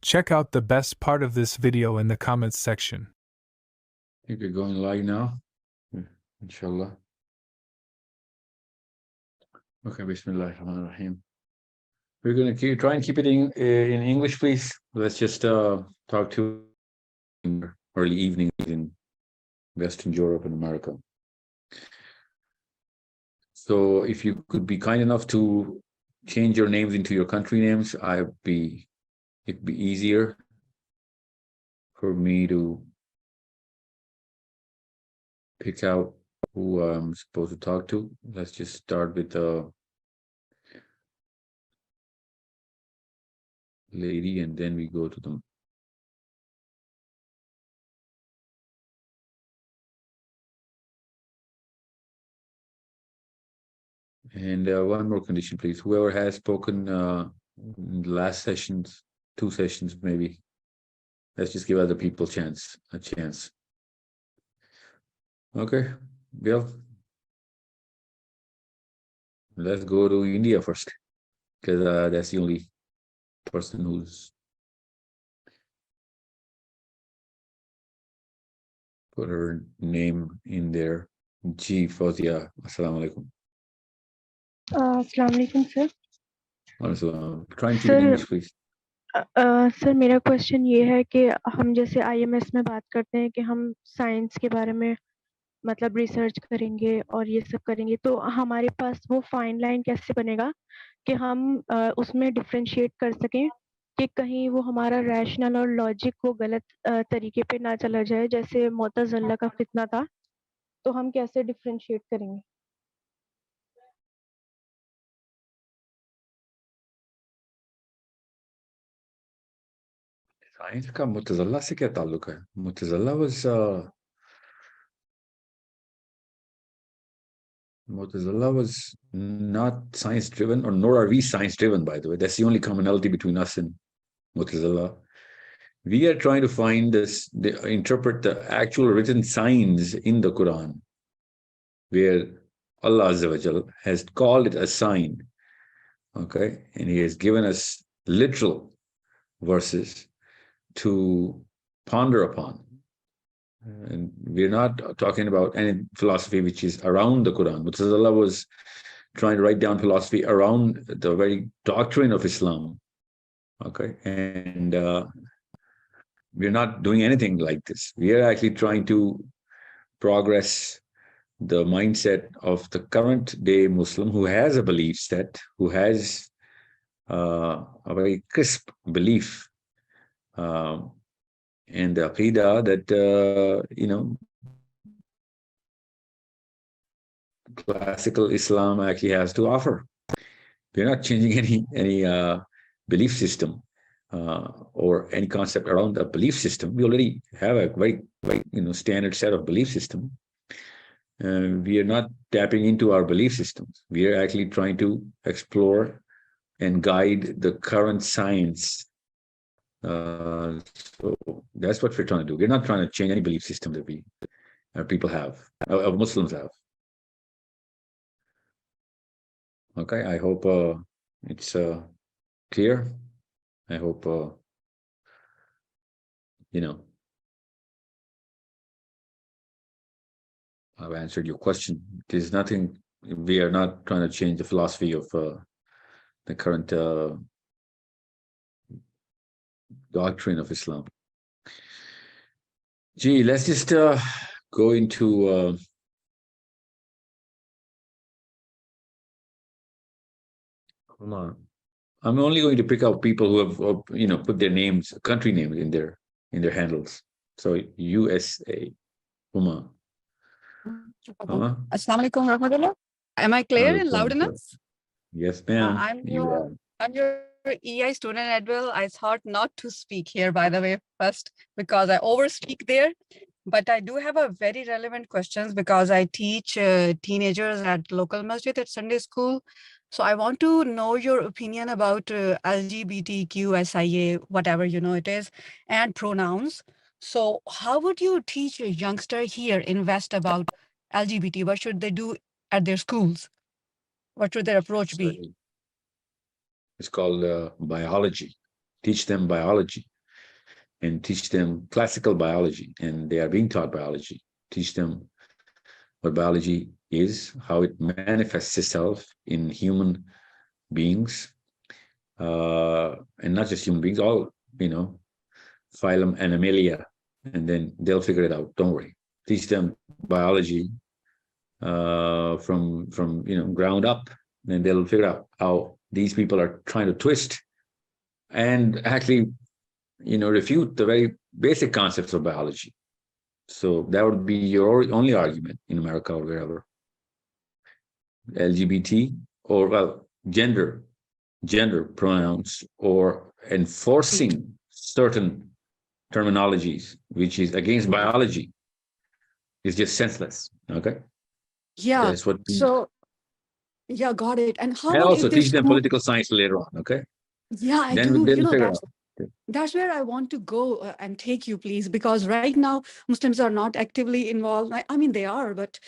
Check out the best part of this video in the comments section. I think we're going live now. Inshallah. Okay, Bismillahirrahmanirrahim. We're going to try and keep it in English, please. Let's just talk to early evening in Western Europe and America. So if you could be kind enough to change your names into your country names, it'd be easier for me to pick out who I'm supposed to talk to. Let's just start with the lady and then we go to them. And one more condition, please. Whoever has spoken in the last sessions, 2 sessions maybe, let's just give other people a chance. Okay, Bill. Let's go to India first, because that's the only person who's put her name in there. Ji Fawzia, Assalamu alaikum. Assalamu alaikum, sir. Try and keep it in English, please. Sir मेरा question ये है कि हम जैसे IMS में बात करते हैं कि हम साइंस के बारे में मतलब रिसर्च करेंगे और ये सब करेंगे, तो हमारे पास वो फाइन लाइन कैसे बनेगा कि हम उसमें डिफरेंशिएट कर सकें कि कहीं वो हमारा रैशनल और लॉजिक को गलत तरीके पे ना चला जाए, जैसे मुतज़िला का फितना था, तो हम कैसे डिफरेंशिएट करेंगे? साइंस का मुतज़िला से क्या ताल्लुक है? मुतज़िला was not science driven, or nor are we science driven, by the way. That's the only commonality between us and Mu'tazila. We are trying to find interpret the actual written signs in the Quran, where Allah Azza wa Jal has called it a sign, okay? And He has given us literal verses to ponder upon. And we're not talking about any philosophy which is around the Quran. Mu'tazila was trying to write down philosophy around the very doctrine of Islam, okay? And we're not doing anything like this. We are actually trying to progress the mindset of the current day Muslim who has a belief set, who has a very crisp belief and the aqidah that, classical Islam actually has to offer. We're not changing any belief system or any concept around a belief system. We already have a very standard set of belief system. We are not tapping into our belief systems. We are actually trying to explore and guide the current science. So that's what we're trying to do. We're not trying to change any belief system that people have, Muslims have. Okay, I hope it's clear. I hope I've answered your question. There's nothing. We are not trying to change the philosophy of the current doctrine of Islam. Gee, let's just go into hold on. I'm only going to pick out people who have put their names, country names in their handles. So USA, Huma. Assalamu alaikum warahmatullah. Am I clear and loud enough? Yes, ma'am. I'm your EI student, Edwell. I thought not to speak here, by the way, first, because I overspeak there. But I do have a very relevant questions because I teach teenagers at local masjid at Sunday school. So I want to know your opinion about LGBTQ, SIA, whatever it is, and pronouns. So how would you teach a youngster here in West about LGBT? What should they do at their schools? What should their approach be? It's called biology. Teach them biology. and teach them classical biology, and they are being taught biology. Teach them what biology is, how it manifests itself in human beings, and not just human beings, all, phylum Animalia, and then they'll figure it out. Don't worry. Teach them biology from ground up, and they'll figure out how these people are trying to twist and actually refute the very basic concepts of biology. So that would be your only argument in America or wherever. LGBT or gender pronouns, or enforcing certain terminologies which is against biology is just senseless. Okay. Yeah. That's what. So, yeah, got it. And how And about also if there's teach them political science later on. Okay. Yeah, I Then do. they'll figure out. That's where I want to go and take you, please, because right now Muslims are not actively involved. I mean, they are, but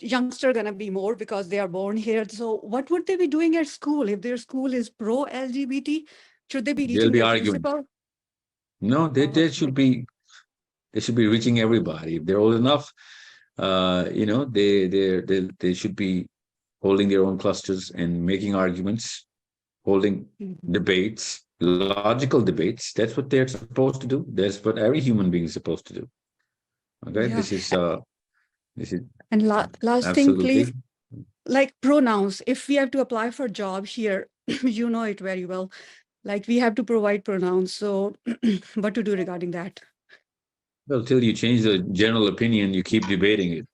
youngsters are gonna be more because they are born here. So what would they be doing at school if their school is pro-LGBT? Should they be They'll reaching be their arguing. principal? No, they should be reaching everybody. If they're old enough, they should be holding their own clusters and making arguments, holding debates, logical debates. That's what they're supposed to do. That's what every human being is supposed to do. Okay, Yeah. this is And last thing, absolutely. please, like pronouns. If we have to apply for a job here, you know it very well. Like we have to provide pronouns. So what to do regarding that? Well, till you change the general opinion, you keep debating it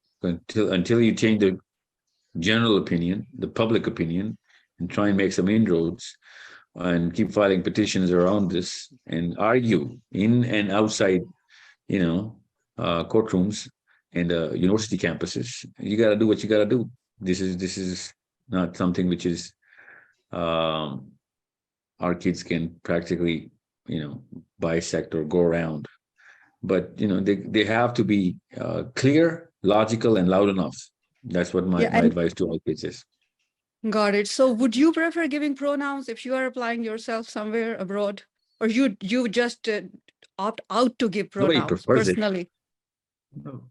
until you change the general opinion, the public opinion, and try and make some inroads, and keep filing petitions around this and argue in and outside, courtrooms and university campuses. You got to do what you got to do. This is not something which is our kids can practically, bisect or go around. But they have to be clear, logical, and loud enough. That's what my advice to all kids is. Got it. So would you prefer giving pronouns if you are applying yourself somewhere abroad, or you just opt out to give Nobody pronouns prefers it. personally? No.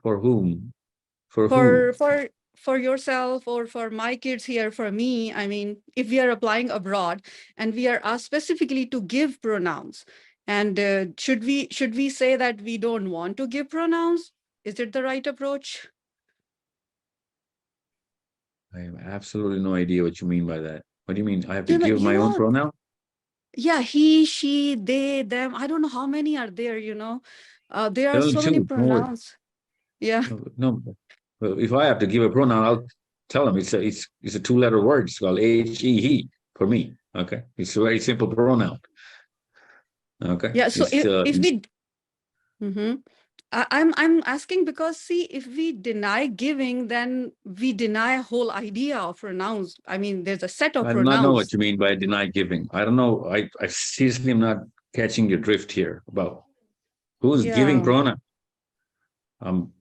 For whom? For whom? For yourself or for my kids here, for me, I mean, if we are applying abroad and we are asked specifically to give pronouns, and should we say that we don't want to give pronouns? Is it the right approach? I have absolutely no idea what you mean by that. What do you mean? I have to give my own pronoun? Yeah, he, she, they, them. I don't know how many are there, there are so many pronouns. Yeah. No. Well, if I have to give a pronoun, I'll tell them it's a two-letter word. It's called he for me. Okay. It's a very simple pronoun. Okay. Yeah. So if we I'm asking because, see, if we deny giving, then we deny a whole idea of pronouns. I mean, there's a set of pronouns. I don't know what you mean by deny giving. I don't know. I seriously am not catching your drift here about who's giving pronoun.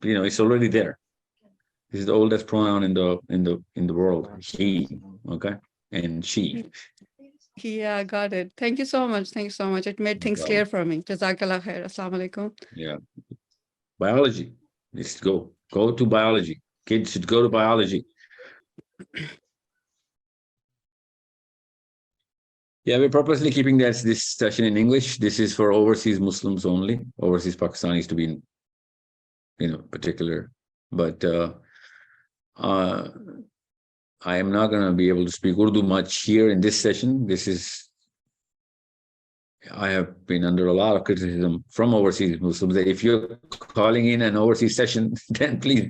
It's already there. This is the oldest pronoun in the world. He, okay, and she. Yeah, got it. Thank you so much. Thank you so much. It made things clear for me. Jazakallah khair. Assalamu alaikum. Yeah. Biology. Let's go to biology. Kids should go to biology. Yeah, we're purposely keeping this session in English. This is for overseas Muslims only, overseas Pakistanis to be particular. But I am not going to be able to speak Urdu much here in this session. I have been under a lot of criticism from overseas Muslims that if you're calling in an overseas session, then please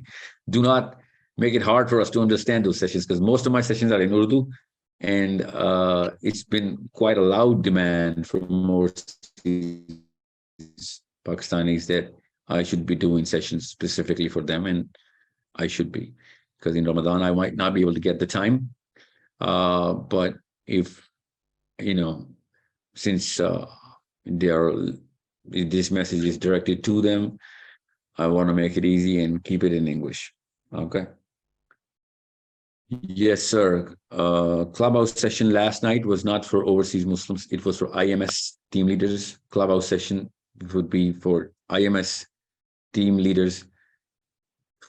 do not make it hard for us to understand those sessions, because most of my sessions are in Urdu, and it's been quite a loud demand from overseas Pakistanis that I should be doing sessions specifically for them, and I should be, because in Ramadan I might not be able to get the time. But if since this message is directed to them, I want to make it easy and keep it in English. Okay. Yes, sir. Clubhouse session last night was not for overseas Muslims. It was for IMS team leaders clubhouse session would be for IMS team leaders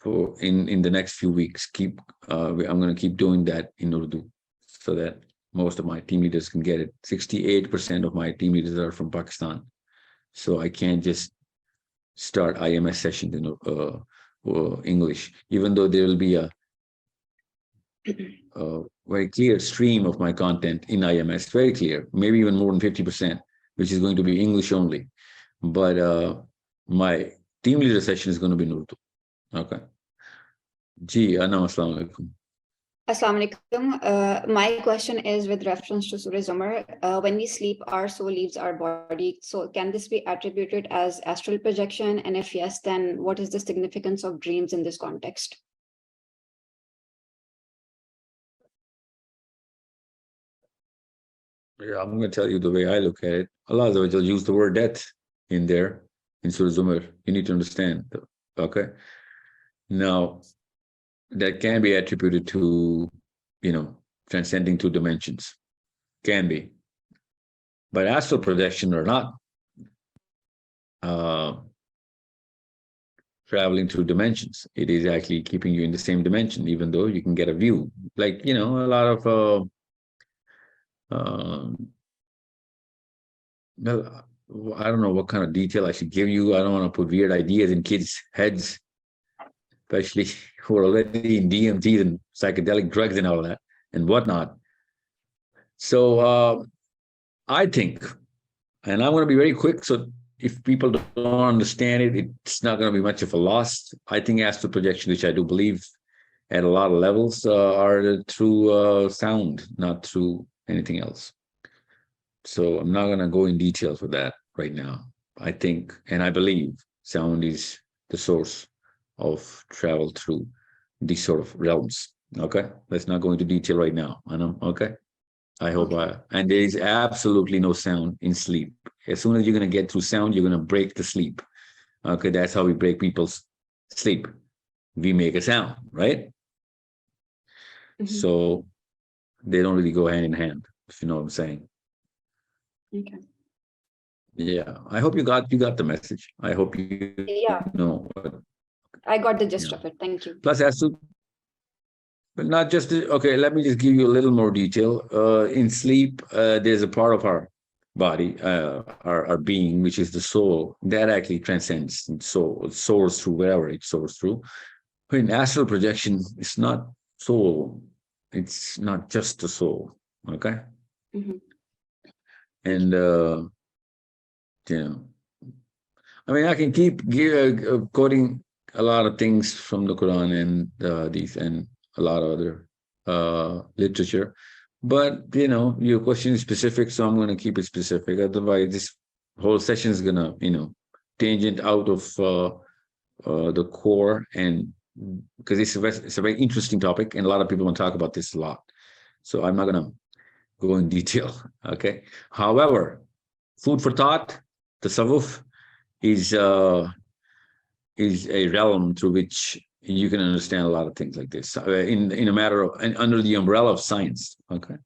for in the next few weeks. I'm going to keep doing that in Urdu so that most of my team leaders can get it. 68% of my team leaders are from Pakistan, so I can't just start IMS sessions in English, even though there will be a very clear stream of my content in IMS, very clear, maybe even more than 50%, which is going to be English only. But my team leader session is going to be in Urdu. Okay. Ji, assalamu alaikum. Assalamu alaikum. My question is with reference to Surah Zumar. When we sleep, our soul leaves our body. So can this be attributed as astral projection? And if yes, then what is the significance of dreams in this context? Yeah, I'm going to tell you the way I look at it. Allah will use the word death in there in Surah Zumar. You need to understand. Okay. Now, that can be attributed to, transcending two dimensions. Can be. But astral projection or not, traveling through dimensions, it is actually keeping you in the same dimension, even though you can get a view. Like, a lot of, well, I don't know what kind of detail I should give you. I don't want to put weird ideas in kids' heads, especially who are already in DMTs and psychedelic drugs and all that and whatnot. So I think, and I'm going to be very quick, so if people don't understand it, it's not going to be much of a loss. I think astral projection, which I do believe at a lot of levels, are through sound, not through anything else. So I'm not going to go in details with that right now. I think, and I believe, sound is the source of travel through these sort of realms. Okay, let's not go into detail right now. I know. Okay, I hope and there is absolutely no sound in sleep. As soon as you're going to get through sound, you're going to break the sleep. Okay, that's how we break people's sleep. We make a sound, right? Mm-hmm. So they don't really go hand in hand, if you know what I'm saying. Okay. Yeah, I hope you got the message. I hope you know. I got the gist of it. Thank you. Plus, as to, but not just okay. Let me just give you a little more detail. In sleep, there's a part of our body, our being, which is the soul, that actually transcends and soars through wherever it soars through. In astral projection, it's not soul. It's not just the soul. Okay. Mm-hmm. And I mean, I can keep quoting a lot of things from the Quran and these and a lot of other literature, but your question is specific, so I'm going to keep it specific. Otherwise, this whole session is going to tangent out of the core, and because it's a very interesting topic, and a lot of people want to talk about this a lot. So I'm not going to go in detail. Okay. However, food for thought, tasawwuf is a realm through which you can understand a lot of things like this in a matter of and under the umbrella of science. Okay.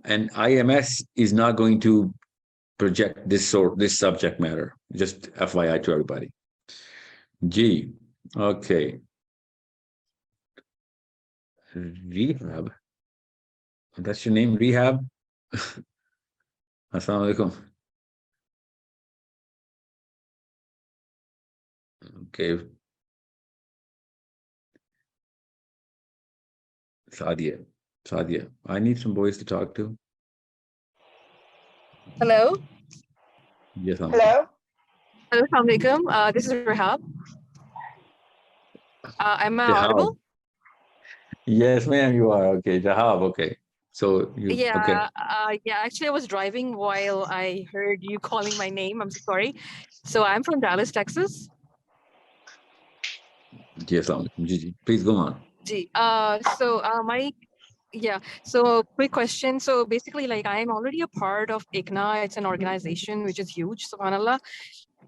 And IMS is not going to project this subject matter. Just FYI to everybody. G. Okay. Rehab. That's your name, Rehab? Assalamu alaikum. Okay. Sadia. I need some boys to talk to. Hello. Yes. Hello. Hello. Assalamu alaikum. This is Rahab. Am I audible? Yes, ma'am, you are. Okay, Jahab. Okay. So you. Yeah. Okay. Yeah. Actually, I was driving while I heard you calling my name. I'm so sorry. So I'm from Dallas, Texas. Yes, Gigi. Please go on. So quick question. So basically, like, I'm already a part of ICNA. It's an organization which is huge, subhanAllah.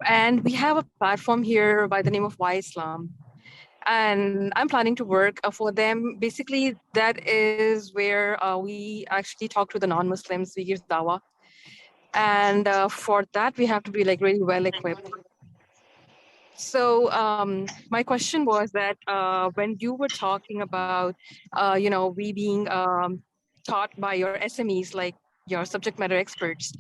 And we have a platform here by the name of Why Islam. And I'm planning to work for them. Basically, that is where we actually talk to the non-Muslims. We give Dawah. And for that, we have to be like really well equipped. So my question was that when you were talking about, we being taught by your SMEs, like your subject matter experts,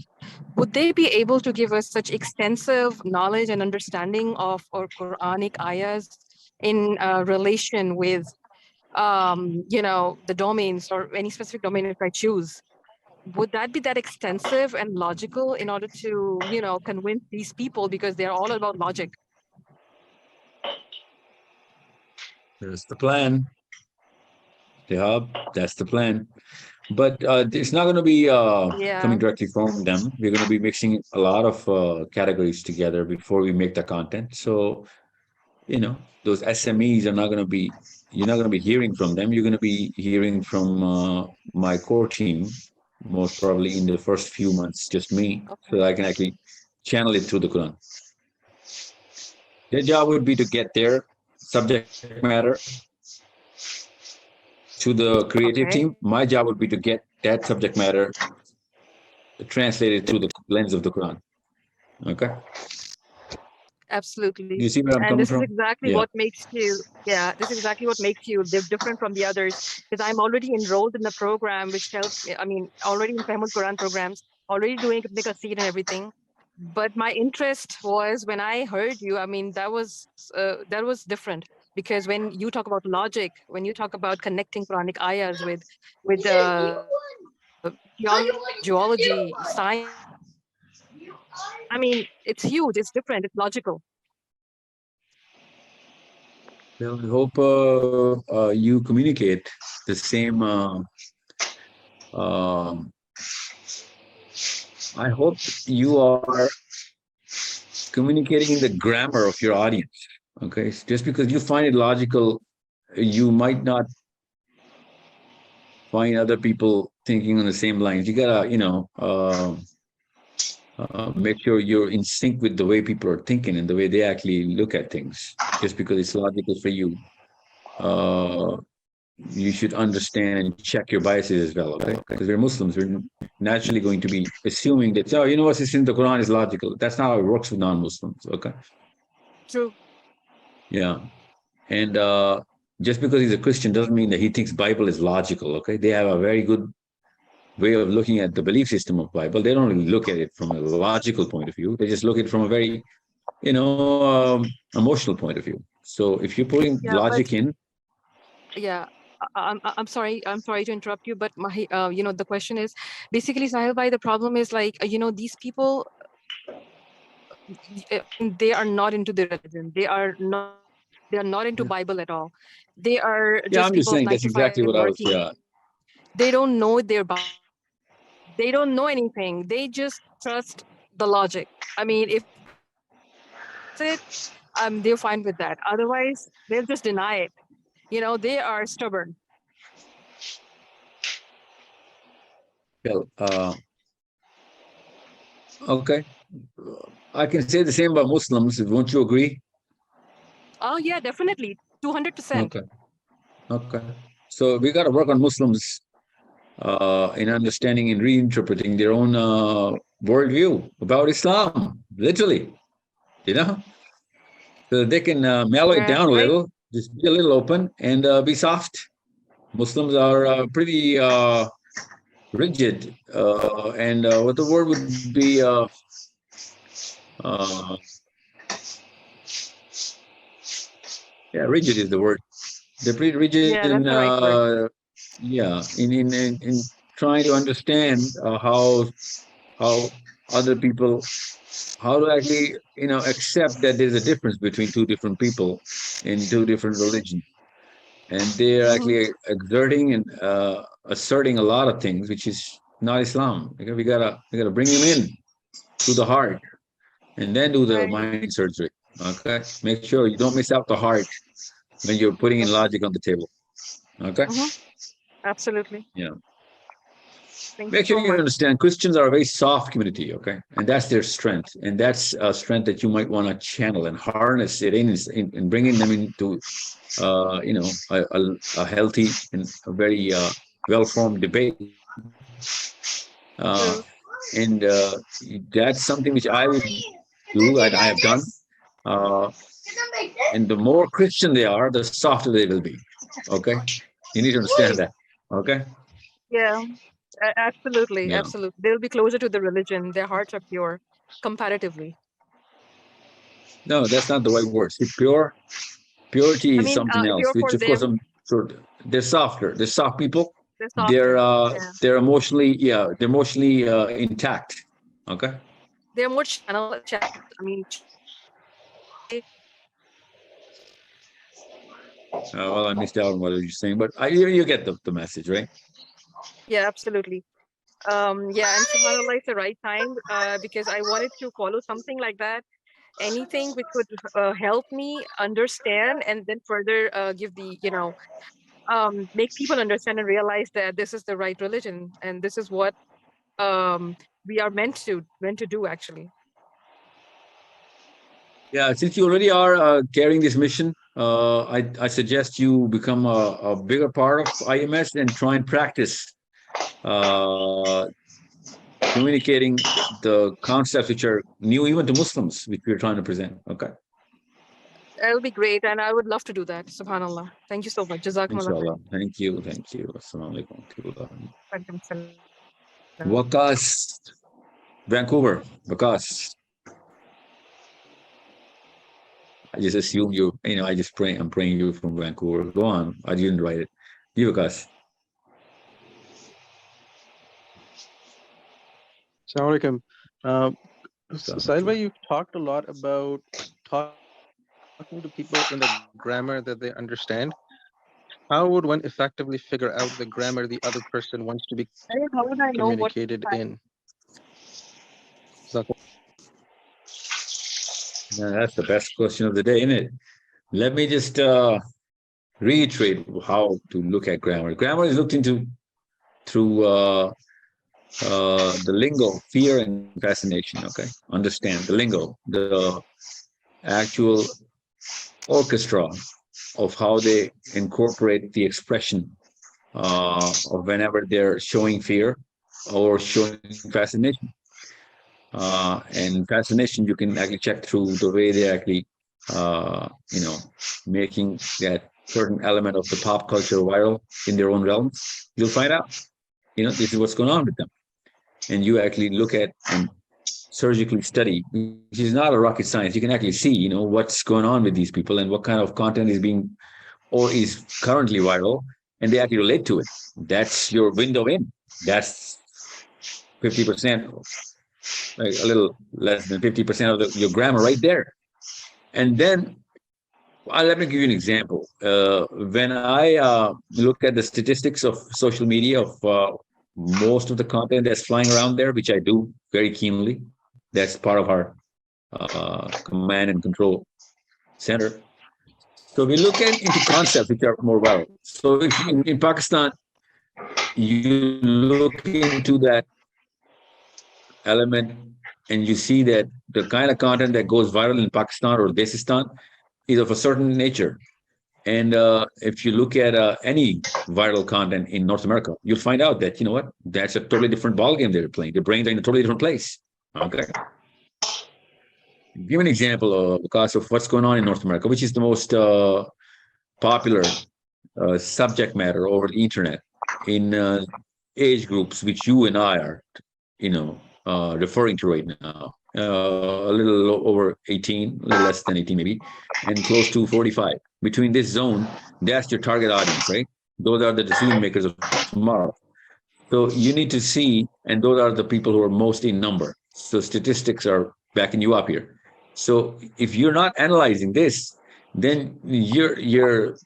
would they be able to give us such extensive knowledge and understanding of our Quranic ayahs in relation with, the domains or any specific domain if I choose? Would that be that extensive and logical in order to, convince these people, because they're all about logic? That's the plan. That's the plan. But it's not going to be coming directly from them. We're going to be mixing a lot of categories together before we make the content. So, those SMEs are not going to be, you're not going to be hearing from them. You're going to be hearing from my core team, most probably in the first few months, just me, so that I can actually channel it through the Quran. Their job would be to get their subject matter to the creative team. My job would be to get that subject matter translated through the lens of the Quran. Okay. Absolutely. You see where I'm coming from? This is exactly what makes you, this is exactly what makes you different from the others. Because I'm already enrolled in the program, which helps, already in Fahmul Quran programs, already doing a seed and everything. But my interest was when I heard you, that was different. Because when you talk about logic, when you talk about connecting Quranic ayahs with geology, science, it's huge, it's different, it's logical. Well, I hope you communicate the same. I hope you are communicating in the grammar of your audience. Okay, just because you find it logical, you might not find other people thinking on the same lines. You gotta, make sure you're in sync with the way people are thinking and the way they actually look at things. Just because it's logical for you, you should understand and check your biases as well. Okay, because we're Muslims, we're naturally going to be assuming that, what's in the Quran is logical. That's not how it works with non-Muslims. Okay. True. Yeah. And just because he's a Christian doesn't mean that he thinks Bible is logical. Okay. They have a very good way of looking at the belief system of Bible. They don't really look at it from a logical point of view. They just look at it from a very, emotional point of view. So if you're putting logic in. Yeah. I'm sorry to interrupt you, but the question is basically, Sahil Bhai, the problem is these people, they are not into the religion. They are not into Bible at all. They are just I'm just people saying that's exactly what working. I was. They don't know they don't know anything. They just trust the logic. If they're fine with that. Otherwise, they'll just deny it. They are stubborn. Well, okay. I can say the same about Muslims. Won't you agree? Oh, yeah, definitely. 200%. Okay. So we got to work on Muslims in understanding and reinterpreting their own worldview about Islam, literally, so they can mellow it down a little, just be a little open and be soft. Muslims are pretty rigid, and what the word would be, rigid is the word. They're pretty rigid in trying to understand how other people, how to actually accept that there's a difference between two different people in two different religions, and they're actually exerting and asserting a lot of things which is not Islam. We gotta bring them in to the heart and then do the mind surgery. Okay, make sure you don't miss out the heart when you're putting in logic on the table. Okay. Absolutely. Yeah. Make sure you understand Christians are a very soft community, okay? And that's their strength. And that's a strength that you might want to channel and harness it in bringing them into, a healthy and a very well-formed debate. And that's something which I would do, and I have done. And the more Christian they are, the softer they will be. Okay, you need to understand that. Okay. Yeah, absolutely, Yeah. absolutely. They'll be closer to the religion. Their hearts are pure, comparatively. No, that's not the right word. See, purity I is mean, something else, pure which for of course them. they're softer. They're soft people. They're softer. Yeah, They're emotionally, they're emotionally intact. Okay. they're more channel. I mean, Well, I missed out on what you're saying, but you get the message, right? yeah, absolutely. Yeah, and subhanallah, it's the right time because I wanted to follow something like that. Anything which would help me understand and then further give the, make people understand and realize that this is the right religion and this is what we are meant to do actually. Yeah, since you already are carrying this mission, I suggest you become a bigger part of IMS and try and practice communicating the concepts which are new even to Muslims, which we're trying to present. Okay. That would be great, and I would love to do that. Subhanallah. Thank you so much. Jazakumullah khair. Inshallah. Thank you. Thank you. Assalamu alaikum. Welcome, salam. Wakas, Vancouver. Wakas. I just assume I just pray. I'm praying you from Vancouver. Go on. I didn't write it. You, Wakas. Assalamu alaikum. Sahil bhai, you've talked a lot about talking to people in the grammar that they understand. How would one effectively figure out the grammar the other person wants to be How would I know what communicated in? Yeah, that's the best question of the day, isn't it? Let me just reiterate how to look at grammar. Grammar is looked into through the lingo, fear and fascination. Okay, understand the lingo, the actual orchestra of how they incorporate the expression of whenever they're showing fear or showing fascination. And fascination, you can actually check through the way they actually, making that certain element of the pop culture viral in their own realms. You'll find out, this is what's going on with them. And you actually look at and surgically study, which is not a rocket science. You can actually see, what's going on with these people and what kind of content is being or is currently viral, and they actually relate to it. That's your window in. That's 50%, like a little less than 50% of your grammar right there. And then let me give you an example. When I look at the statistics of social media of most of the content that's flying around there, which I do very keenly, that's part of our command and control center. So we look into concepts which are more viral. So if in Pakistan, you look into that element and you see that the kind of content that goes viral in Pakistan or Uzbekistan is of a certain nature. And if you look at any viral content in North America, you'll find out that, that's a totally different ballgame they're playing. Their brains are in a totally different place. Okay. Give an example because of what's going on in North America, which is the most popular subject matter over the internet in age groups which you and I are, referring to right now. A little over 18, a little less than 18 maybe, and close to 45. Between this zone, that's your target audience, right? Those are the decision makers of tomorrow. So you need to see, and those are the people who are most in number. So statistics are backing you up here. So if you're not analyzing this, then you've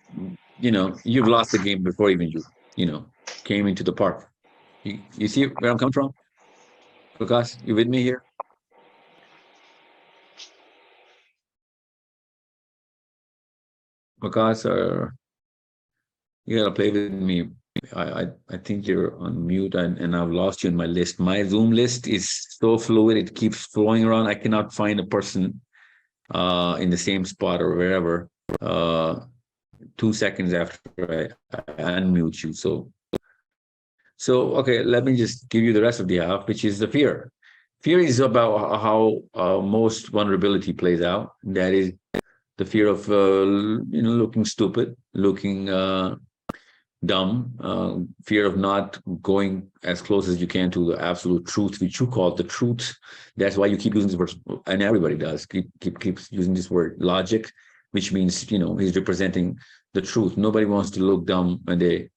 lost the game before even you came into the park. You see where I'm coming from? Vikas, you with me here? Vikas, you gotta play with me. I think you're on mute and I've lost you in my list. My Zoom list is so fluid, it keeps flowing around. I cannot find a person in the same spot or wherever 2 seconds after I unmute you. So So, okay, let me just give you the rest of the half, which is the fear. Fear is about how most vulnerability plays out. That is the fear of looking stupid, looking dumb, fear of not going as close as you can to the absolute truth, which you call the truth. That's why you keep using this word, and everybody does keeps using this word logic, which means he's representing the truth. Nobody wants to look dumb when they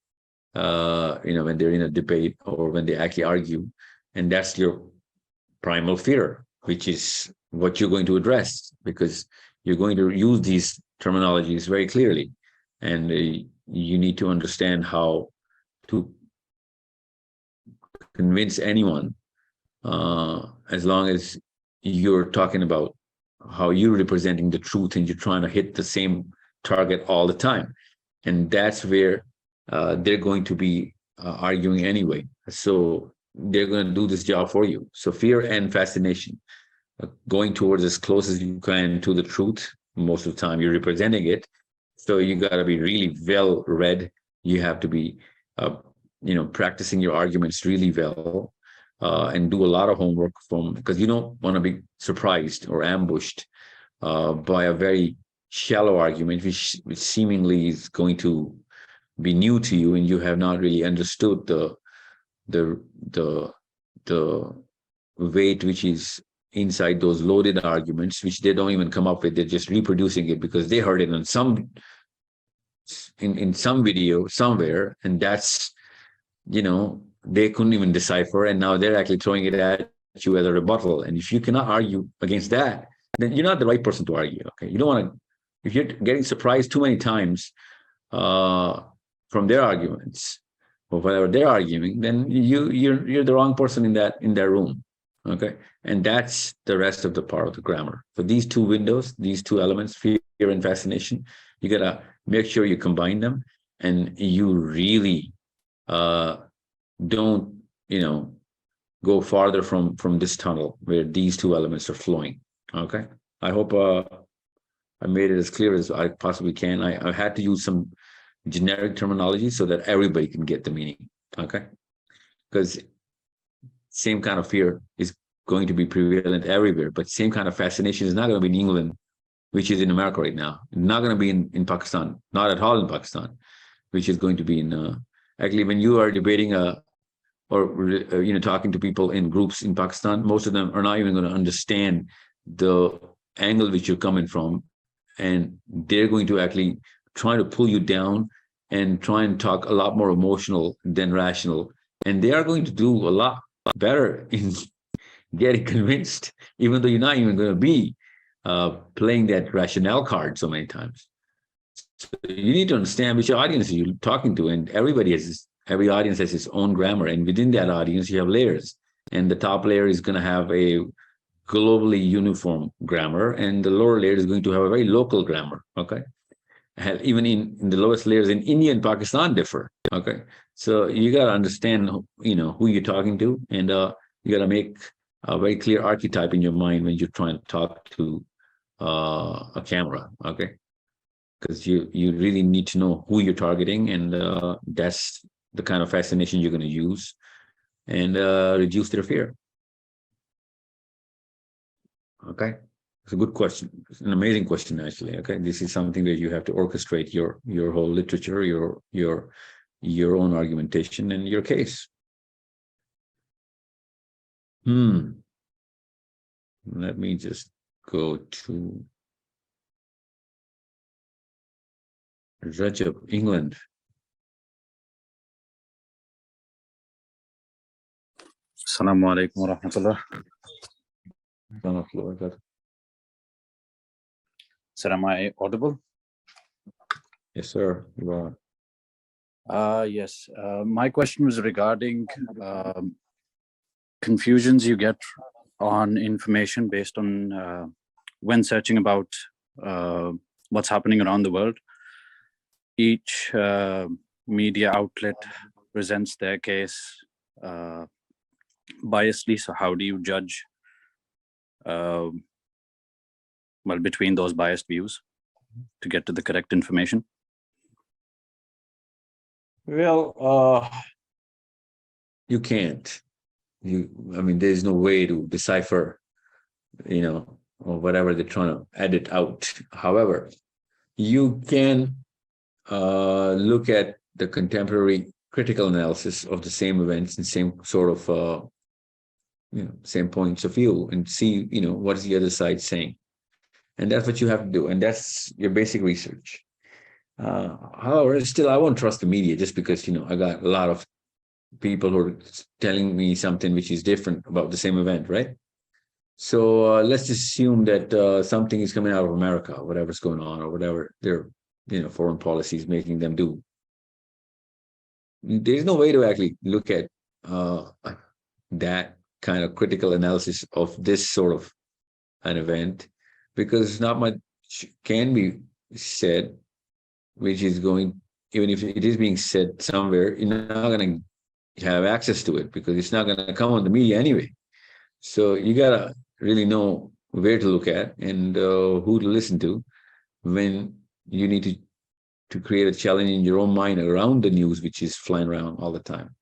when they're in a debate or when they actually argue, and that's your primal fear, which is what you're going to address, because you're going to use these terminologies very clearly, and you need to understand how to convince anyone, as long as you're talking about how you're representing the truth and you're trying to hit the same target all the time. And that's where they're going to be arguing anyway. So they're going to do this job for you. So fear and fascination, going towards as close as you can to the truth. Most of the time you're representing it. So you got to be really well read. You have to be, practicing your arguments really well, and do a lot of homework because you don't want to be surprised or ambushed by a very shallow argument, which seemingly is going to be new to you, and you have not really understood the weight which is inside those loaded arguments, which they don't even come up with. They're just reproducing it because they heard it on in some video somewhere, and that's they couldn't even decipher, and now they're actually throwing it at you as a rebuttal. And if you cannot argue against that, then you're not the right person to argue. Okay, you don't want to. If you're getting surprised too many times from their arguments or whatever they're arguing, then you're the wrong person in that room. Okay, and that's the rest of the part of the grammar. So these two windows, these two elements, fear and fascination, you gotta make sure you combine them, and you really don't go farther from this tunnel where these two elements are flowing. Okay, I hope I made it as clear as I possibly can. I had to use some generic terminology so that everybody can get the meaning. Okay, because same kind of fear is going to be prevalent everywhere, but same kind of fascination is not going to be in England, which is in America right now. Not going to be in Pakistan, not at all in Pakistan, which is going to be in actually when you are debating or talking to people in groups in Pakistan, most of them are not even going to understand the angle which you're coming from, and they're going to actually try to pull you down and try and talk a lot more emotional than rational, and they are going to do a lot better in getting convinced, even though you're not even going to be playing that rationale card so many times. So you need to understand which audience you're talking to, and every audience has its own grammar, and within that audience you have layers, and the top layer is going to have a globally uniform grammar, and the lower layer is going to have a very local grammar. Okay, even in the lowest layers in India and Pakistan differ. Okay, so you got to understand who you're talking to, and you got to make a very clear archetype in your mind when you're trying to talk to a camera. Okay, because you really need to know who you're targeting, and that's the kind of fascination you're going to use, and reduce their fear. Okay, it's a good question. It's an amazing question, actually. Okay, this is something that you have to orchestrate your whole literature, your own argumentation, and your case. Let me just go to Rajab, England. Assalamu alaikum wa rahmatullah. Sir, am I audible? Yes, sir. You are. Yes. My question was regarding confusions you get on information based on when searching about what's happening around the world. Each media outlet presents their case biasly. So how do you judge between those biased views to get to the correct information? Well, you can't. I mean, there's no way to decipher, or whatever they're trying to edit out. However, you can look at the contemporary critical analysis of the same events and same sort of, same points of view, and see, what is the other side saying. And that's what you have to do. And that's your basic research. However, still, I won't trust the media just because, I got a lot of people who are telling me something which is different about the same event, right? So let's just assume that something is coming out of America, whatever's going on, or whatever their, foreign policy is making them do. There's no way to actually look at that kind of critical analysis of this sort of an event, because not much can be said, which is going, even if it is being said somewhere, you're not going to have access to it because it's not going to come on the media anyway. So you got to really know where to look at and who to listen to when you need to create a challenge in your own mind around the news, which is flying around all the time.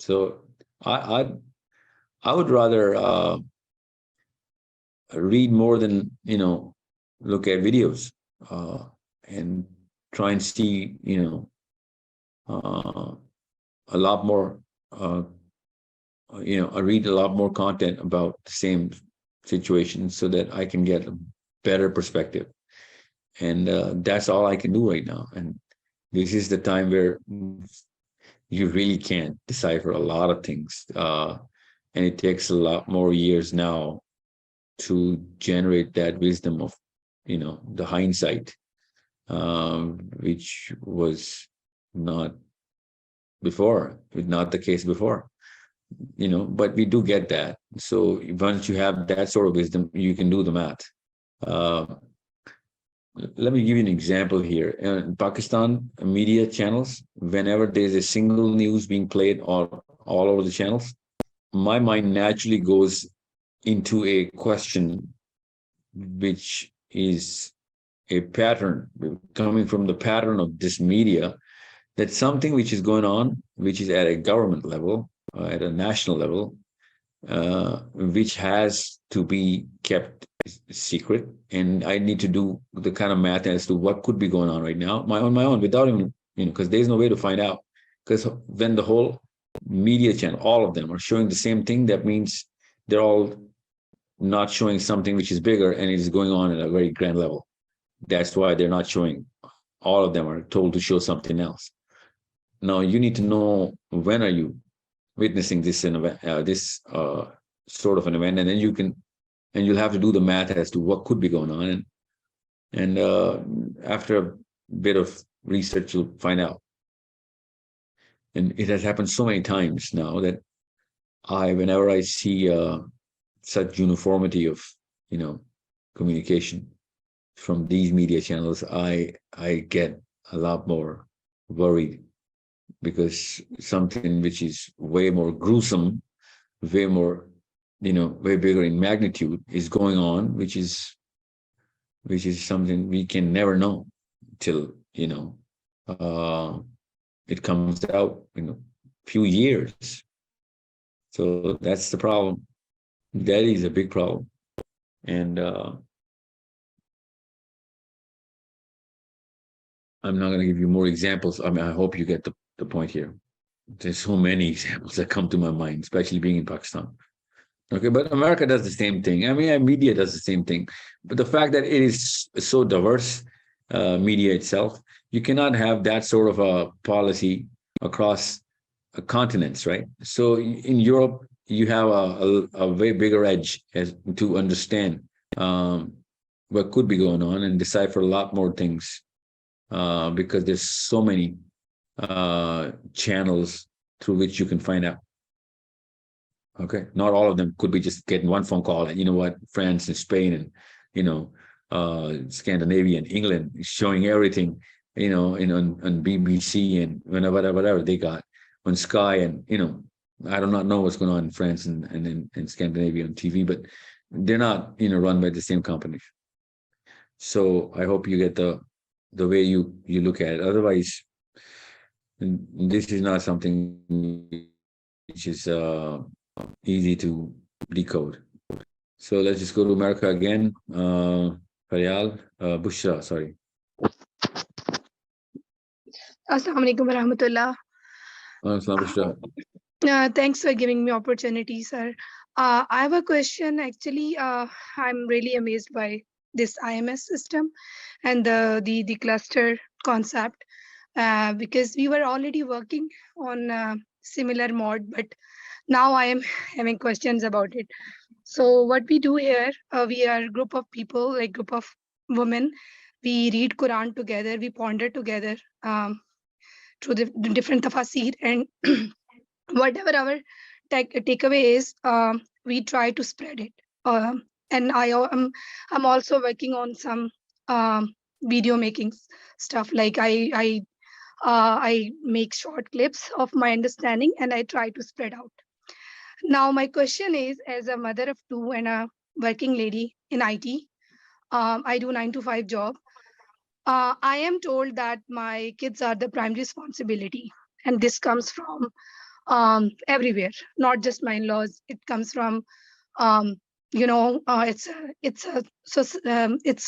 So I would rather read more than, look at videos and try and see, a lot more, I read a lot more content about the same situation so that I can get a better perspective. And that's all I can do right now. And this is the time where you really can't decipher a lot of things. And it takes a lot more years now to generate that wisdom of, the hindsight, which was not the case before, but we do get that. So once you have that sort of wisdom, you can do the math. Let me give you an example here. In Pakistan media channels, whenever there's a single news being played all over the channels, my mind naturally goes into a question, which is a pattern coming from the pattern of this media, that something which is going on, which is at a government level, at a national level, which has to be kept secret, and I need to do the kind of math as to what could be going on right now, on my own, without even, because there's no way to find out. Because when the whole media channel, all of them are showing the same thing, that means they're all not showing something which is bigger and it is going on at a very grand level. That's why they're not showing. All of them are told to show something else. Now you need to know when are you witnessing this sort of an event, and then you'll have to do the math as to what could be going on, and after a bit of research, you'll find out. And it has happened so many times now that whenever I see such uniformity of, communication from these media channels, I get a lot more worried, because something which is way more gruesome, way more, way bigger in magnitude is going on, which is something we can never know till, it comes out in a few years. So that's the problem. That is a big problem. And I'm not going to give you more examples. I mean, I hope you get the point here. There's so many examples that come to my mind, especially being in Pakistan. Okay, but America does the same thing. I mean, media does the same thing. But the fact that it is so diverse, media itself, you cannot have that sort of a policy across continents, right? So in Europe, you have a way bigger edge to understand what could be going on and decipher a lot more things, because there's so many channels through which you can find out. Okay, not all of them could be just getting one phone call and, France and Spain and, Scandinavia and England showing everything, on BBC and whatever they got on Sky, and, I do not know what's going on in France and in Scandinavia on TV, but they're not, run by the same companies. So I hope you get the way you look at it. Otherwise, this is not something which is easy to decode. So let's just go to America again. Faryal, Bushra, sorry. Assalamu alaikum warahmatullah. Bushra. Thanks for giving me opportunity, sir. I have a question. Actually, I'm really amazed by this IMS system and the cluster concept, because we were already working on similar mode, but now I am having questions about it. So what we do here, we are a group of people, like group of women. We read Quran together, we ponder together through the different tafsir, and whatever our takeaway is, we try to spread it. And I'm also working on some video making stuff. Like I make short clips of my understanding and I try to spread out. Now my question is, as a mother of two and a working lady in IT, I do 9 to 5 job. I am told that my kids are the primary responsibility, and this comes from everywhere, not just my in-laws. It comes from, it's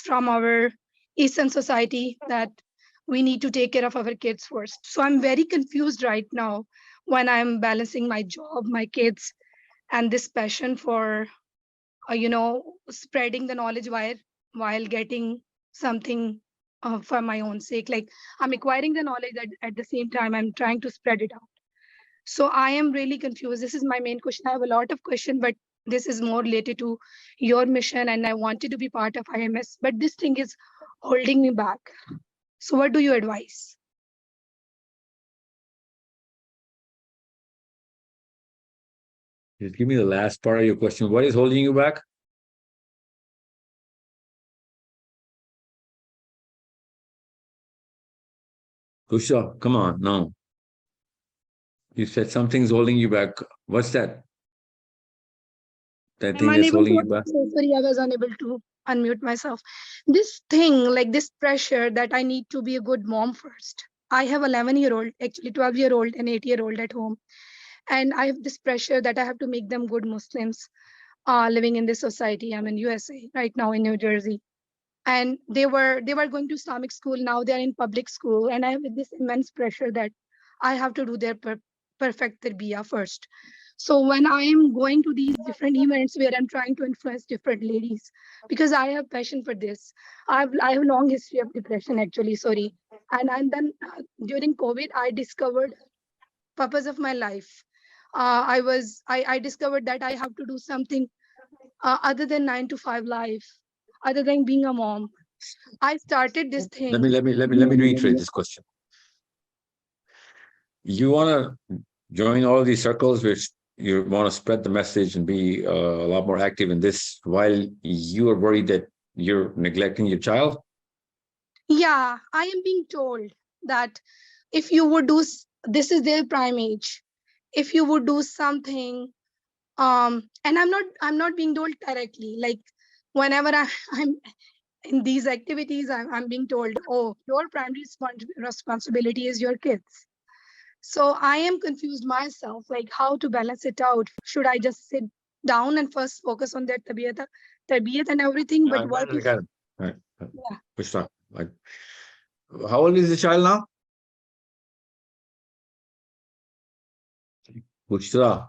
from our Eastern society that we need to take care of our kids first. So I'm very confused right now when I'm balancing my job, my kids, and this passion for, spreading the knowledge while getting something for my own sake. Like I'm acquiring the knowledge at the same time I'm trying to spread it out. So I am really confused. This is my main question. I have a lot of questions, but this is more related to your mission, and I wanted to be part of IMS, but this thing is holding me back. So what do you advise? Just give me the last part of your question. What is holding you back? Kusha, come on, no. You said something's holding you back. What's that? That thing that's holding you back? Sorry, I was unable to unmute myself. This thing, like this pressure that I need to be a good mom first. I have 11-year-old, actually 12-year-old and 8-year-old at home. And I have this pressure that I have to make them good Muslims living in this society. I'm in USA right now in New Jersey. And they were going to Islamic school. Now they're in public school. And I have this immense pressure that I have to do their perfect tarbiyah first. So when I am going to these different events where I'm trying to influence different ladies, because I have passion for this. I have a long history of depression, actually, sorry. And then during COVID, I discovered purpose of my life. I discovered that I have to do something other than 9 to 5 life, other than being a mom. I started this thing. Let me reiterate this question. You want to join all these circles which you want to spread the message and be a lot more active in this while you are worried that you're neglecting your child? Yeah, I am being told that if you would do, this is their prime age. If you would do something, and I'm not being told directly. Like whenever I'm in these activities, I'm being told, oh, your primary responsibility is your kids. So I am confused myself, like how to balance it out. Should I just sit down and first focus on their tabiyat and everything? But what if, right. Yeah. Push like, how old is the child now? Pushra.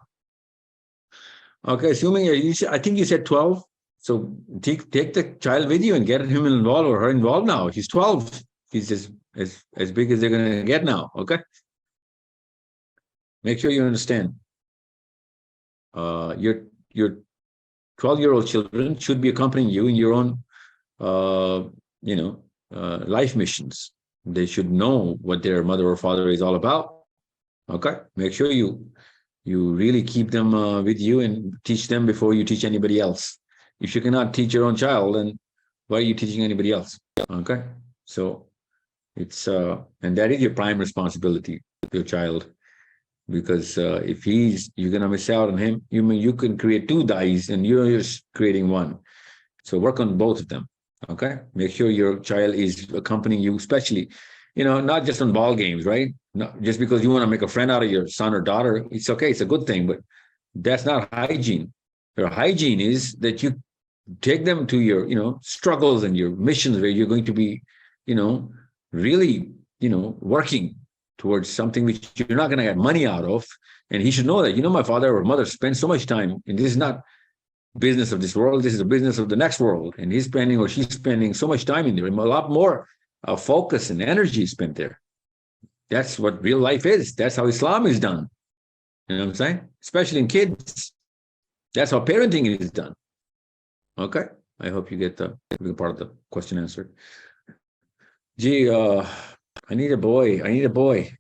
Okay, assuming I think you said 12. So take the child with you and get him involved or her involved now. He's 12. He's as big as they're going to get now. Okay. Make sure you understand. Your 12-year-old children should be accompanying you in your own, life missions. They should know what their mother or father is all about. Okay. Make sure you really keep them with you and teach them before you teach anybody else. If you cannot teach your own child, then why are you teaching anybody else? Okay. So it's and that is your prime responsibility, your child. Because if you're gonna miss out on him, you can create 2 dies and you're just creating 1. So work on both of them. Okay. Make sure your child is accompanying you, especially not just on ball games, right? Not just because you want to make a friend out of your son or daughter, it's okay, it's a good thing, but that's not hygiene. Your hygiene is that you take them to your, struggles and your missions where you're going to be, really, working towards something which you're not going to get money out of. And he should know that, my father or mother spends so much time, and this is not business of this world, this is a business of the next world. And he's spending or she's spending so much time in there, and a lot more focus and energy spent there. That's what real life is. That's how Islam is done. You know what I'm saying? Especially in kids. That's how parenting is done. Okay. I hope you get the part of the question answered. Gee, I need a boy.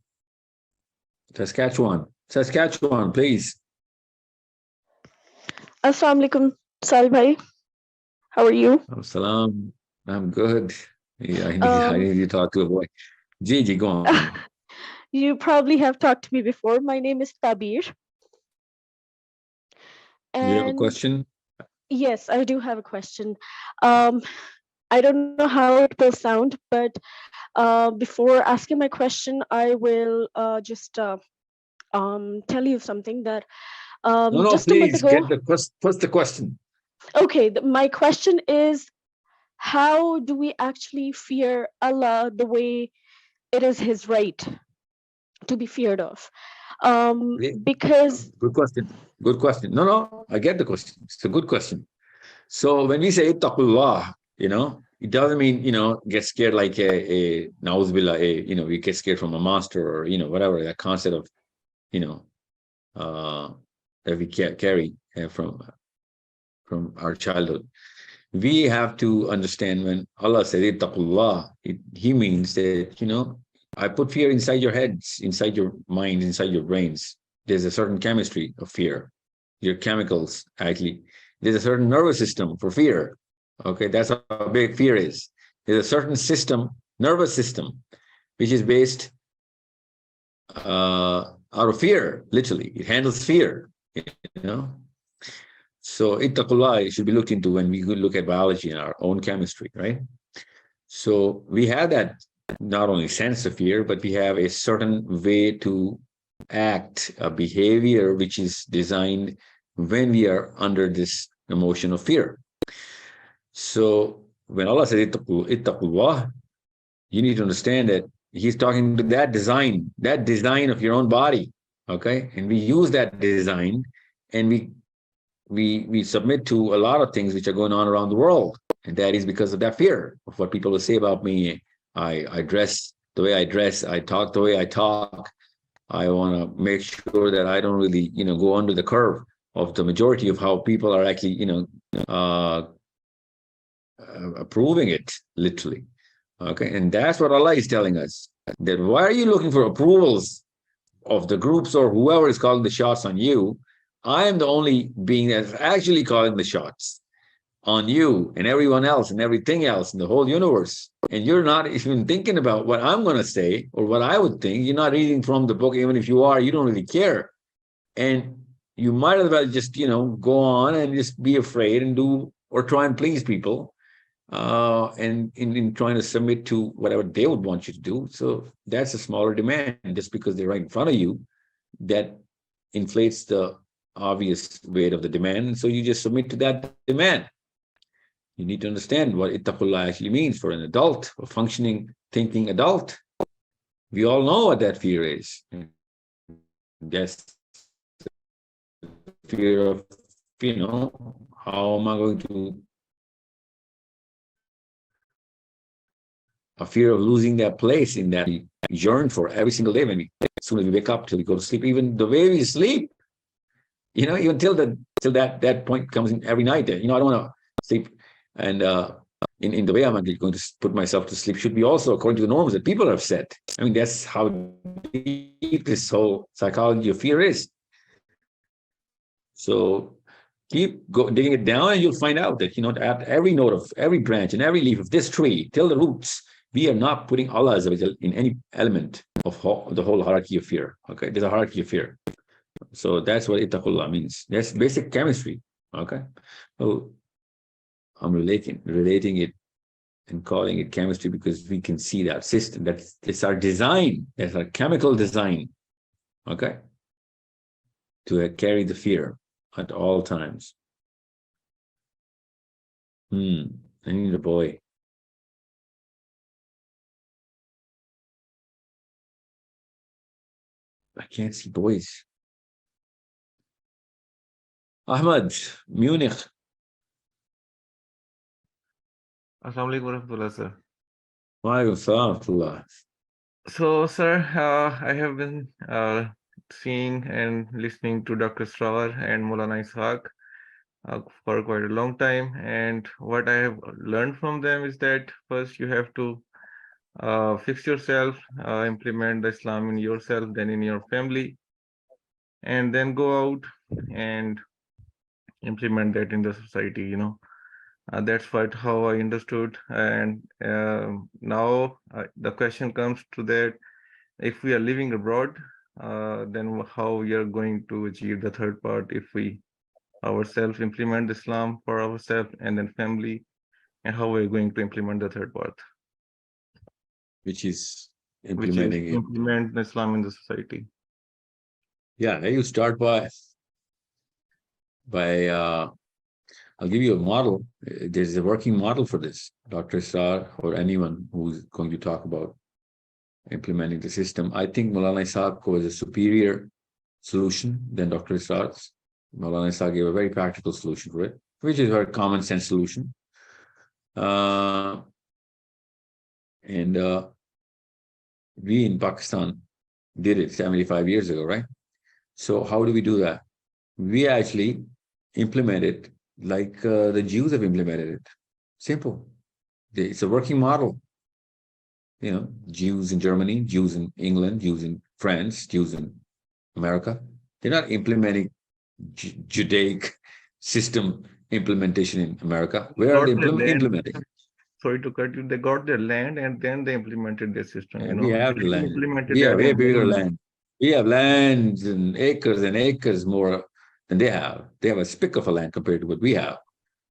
Saskatchewan, please. Assalamu alaikum, Sahil bhai. How are you? Salam. I'm good. Yeah, I need you to talk to a boy. Gigi, go on. You probably have talked to me before. My name is Tabir. Do you have a question? Yes, I do have a question. I don't know how it will sound, but before asking my question, I will just tell you something that No, just please, a month ago. what's the question? Okay, my question is, how do we actually fear Allah the way it is His right to be feared of? Because Good question. No, I get the question. It's a good question. So when we say ittaqullah, it doesn't mean, get scared like a na'udzubillah, we get scared from a monster or, whatever, that concept of, that we carry from our childhood. We have to understand when Allah says ittaqullah, He means that, I put fear inside your heads, inside your minds, inside your brains. There's a certain chemistry of fear. Your chemicals, actually. There's a certain nervous system for fear. Okay, that's how big fear is. There's a certain nervous system, which is based out of fear, literally. It handles fear, So ittaqullah should be looked into when we look at biology and our own chemistry, right? So we have that not only sense of fear, but we have a certain way to act, a behavior which is designed when we are under this emotion of fear. So when Allah says ittaqullah, you need to understand that He's talking to that design of your own body, okay? And we use that design, and we submit to a lot of things which are going on around the world, and that is because of that fear of what people will say about me. I dress the way I dress, I talk the way I talk. I want to make sure that I don't really, go under the curve of the majority of how people are actually, approving it, literally. Okay, and that's what Allah is telling us. That why are you looking for approvals of the groups or whoever is calling the shots on you? I am the only being that's actually calling the shots on you and everyone else and everything else in the whole universe. And you're not even thinking about what I'm going to say or what I would think. You're not reading from the book. Even if you are, you don't really care. And you might as well just, go on and just be afraid and do or try and please people. And in trying to submit to whatever they would want you to do. So that's a smaller demand. Just because they're right in front of you, that inflates the obvious weight of the demand. So you just submit to that demand. You need to understand what ittaqullah actually means for an adult, a functioning, thinking adult. We all know what that fear is. That's the fear of, how am I going to, a fear of losing that place in that we yearn for every single day when as soon as we wake up till we go to sleep, even the way we sleep, even till that point comes in every night. I don't want to sleep. And in the way I'm going to put myself to sleep should be also according to the norms that people have set. I mean, that's how deep this whole psychology of fear is. So keep digging it down, and you'll find out that, at every node of every branch and every leaf of this tree, till the roots, we are not putting Allah in any element of the whole hierarchy of fear. Okay, there's a hierarchy of fear. So that's what ittaqullah means. That's basic chemistry. Okay, so I'm relating it and calling it chemistry because we can see that system. It's our design. That's our chemical design. Okay? To carry the fear at all times. I need a boy. I can't see boys. Ahmad, Munich. Assalamu alaikum warahmatullah, sir. Walaikum salam. So, sir, I have been seeing and listening to Dr. Astral and Maulana Ishaq for quite a long time. And what I have learned from them is that first you have to fix yourself, implement the Islam in yourself, then in your family, and then go out and implement that in the society, you know. That's how I understood. And now the question comes to that, if we are living abroad, then how we are going to achieve the third part if we ourselves implement Islam for ourselves and then family, and how we're going to implement the third part. Which is implementing implement Islam in the society. Yeah, you start by I'll give you a model. There's a working model for this. Dr. Sar or anyone who's going to talk about implementing the system. I think Maulana Ishaq was a superior solution than Dr. Sar's. Maulana Ishaq gave a very practical solution for it, which is a very common sense solution. We in Pakistan did it 75 years ago, right? So how do we do that? We actually implement it like the Jews have implemented it. Simple. It's a working model. You know, Jews in Germany, Jews in England, Jews in France, Jews in America. They're not implementing Judaic system implementation in America. Where are they implementing? Sorry to cut you. They got their land and then they implemented their system. Yeah, you know, we have land. Implemented We have way that bigger land. We have lands and acres more than they have. They have a spick of a land compared to what we have.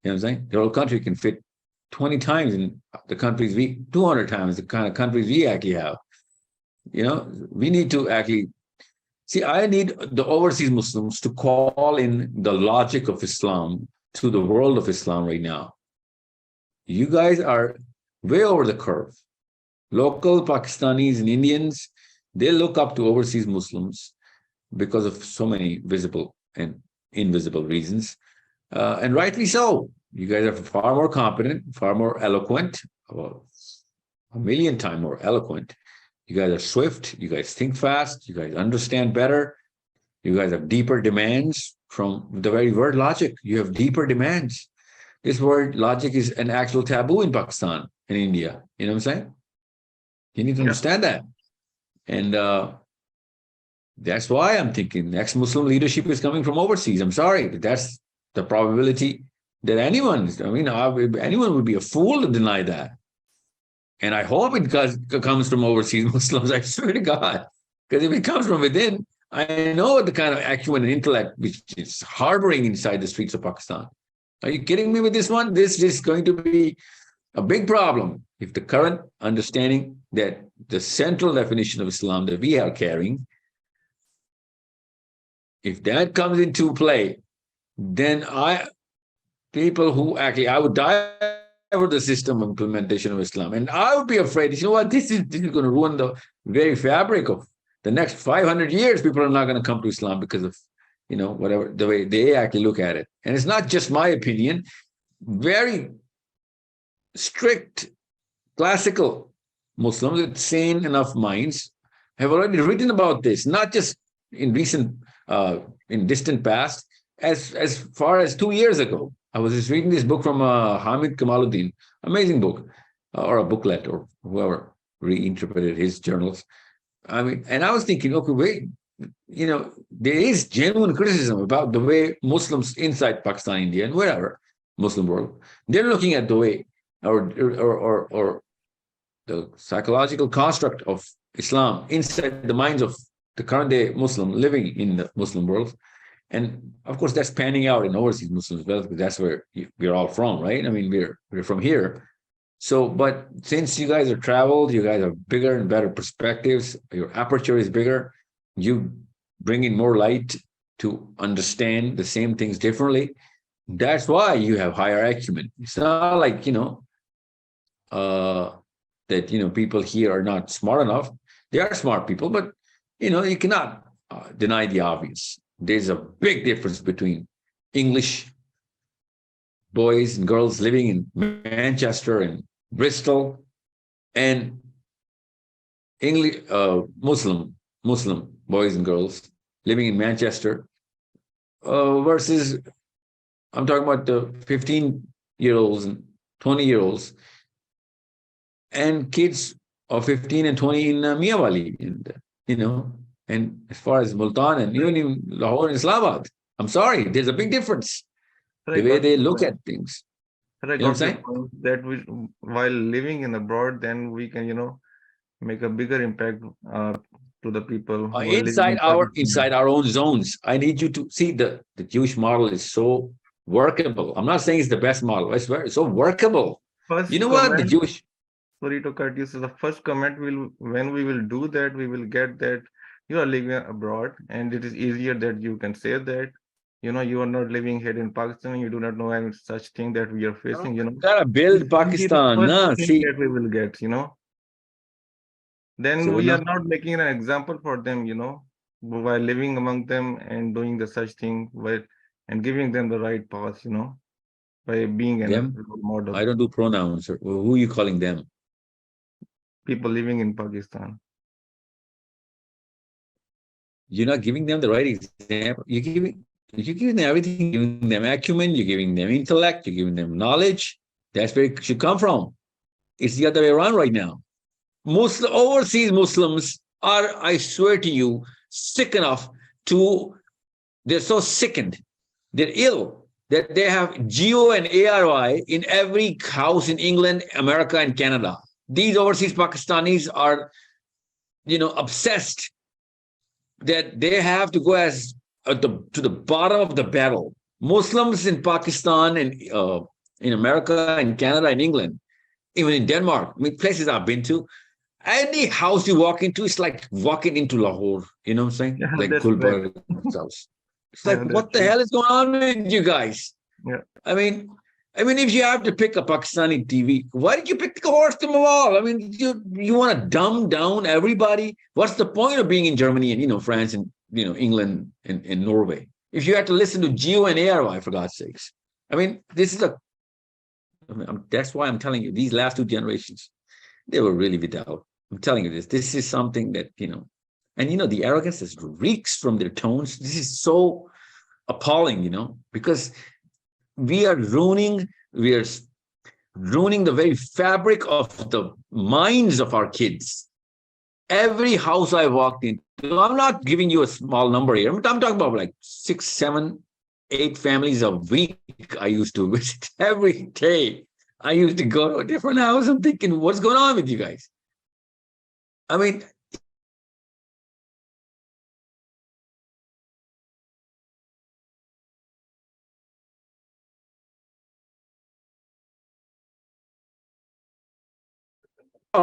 You know what I'm saying? The whole country can fit 20 times in the countries 200 times the kind of countries we actually have. You know, we need to actually see. I need the overseas Muslims to call in the logic of Islam to the world of Islam right now. You guys are way over the curve. Local Pakistanis and Indians, they look up to overseas Muslims because of so many visible and invisible reasons. And rightly so. You guys are far more competent, far more eloquent, well, 1,000,000 times more eloquent. You guys are swift. You guys think fast. You guys understand better. You guys have deeper demands from the very word logic. You have deeper demands. This word logic is an actual taboo in Pakistan and India. You know what I'm saying? You need to understand that. And that's why I'm thinking next Muslim leadership is coming from overseas. I'm sorry, but that's the probability that anyone would be a fool to deny that. And I hope it comes from overseas Muslims, I swear to God. Because if it comes from within, I know the kind of acumen and intellect which is harboring inside the streets of Pakistan. Are you kidding me with this one? This is going to be a big problem if the current understanding that the central definition of Islam that we are carrying, if that comes into play, then people who actually, I would die for the system of implementation of Islam. And I would be afraid, you know what, this is going to ruin the very fabric of the next 500 years. People are not going to come to Islam because of, you know, whatever, the way they actually look at it. And it's not just my opinion. Very strict classical Muslims with sane enough minds have already written about this, not just in distant past, as far as 2 years ago. I was just reading this book from Hamid Kamaluddin, amazing book, or a booklet, or whoever reinterpreted his journals. I mean, and I was thinking, okay, wait, you know, there is genuine criticism about the way Muslims inside Pakistan, India, and wherever Muslim world, they're looking at the way or the psychological construct of Islam inside the minds of the current day Muslim living in the Muslim world. And of course, that's panning out in overseas Muslims as well, because that's where we're all from, right? I mean, we're from here. So, but since you guys are traveled, you guys have bigger and better perspectives, your aperture is bigger, you bring in more light to understand the same things differently. That's why you have higher acumen. It's not like, that, people here are not smart enough. They are smart people, but, you cannot deny the obvious. There's a big difference between English boys and girls living in Manchester and Bristol and English Muslim boys and girls living in Manchester versus I'm talking about the 15-year-olds and 20-year-olds and kids of 15 and 20 in Miyawali, and as far as Multan and even in Lahore and Islamabad. I'm sorry, there's a big difference. The way they look at things. I got the point that while living in abroad, then we can, make a bigger impact to the people who are inside our own zones. I need you to see the Jewish model is so workable. I'm not saying it's the best model. It's so workable. First what the Jewish. Sorry to cut you. So the first comment when we will do that, we will get that you are living abroad, and it is easier that you can say that. You are not living here in Pakistan. You do not know any such thing that we are facing. Gotta build Pakistan. That we will get. Then So we are not making an example for them. While living among them and doing the such thing, and giving them the right path. By being a model. I don't do pronouns. Who are you calling them? People living in Pakistan. You're not giving them the right example. You're giving them everything. You're giving them acumen. You're giving them intellect. You're giving them knowledge. That's where it should come from. It's the other way around right now. Overseas Muslims are, I swear to you, sick enough they're so sickened. They're ill that they have Geo and ARY in every house in England, America, and Canada. These overseas Pakistanis are, obsessed that they have to go to the bottom of the barrel. Muslims in Pakistan and in America and Canada and England, even in Denmark, places I've been to, any house you walk into, it's like walking into Lahore. You know what I'm saying? Yeah, like Gulbarga's house. It's like, what the hell is going on with you guys? Yeah. I mean, if you have to pick a Pakistani TV, why did you pick the worst of them all? You want to dumb down everybody? What's the point of being in Germany and, France and, England and Norway? If you had to listen to Geo and ARY, for God's sakes. This is that's why I'm telling you, these last two generations, they were really without. I'm telling you this. This is something that, and, the arrogance that reeks from their tones. This is so appalling, because we are ruining the very fabric of the minds of our kids. Every house I walked into, I'm not giving you a small number here. I'm talking about like 6, 7, 8 families a week I used to visit every day. I used to go to a different house. I'm thinking, what's going on with you guys? A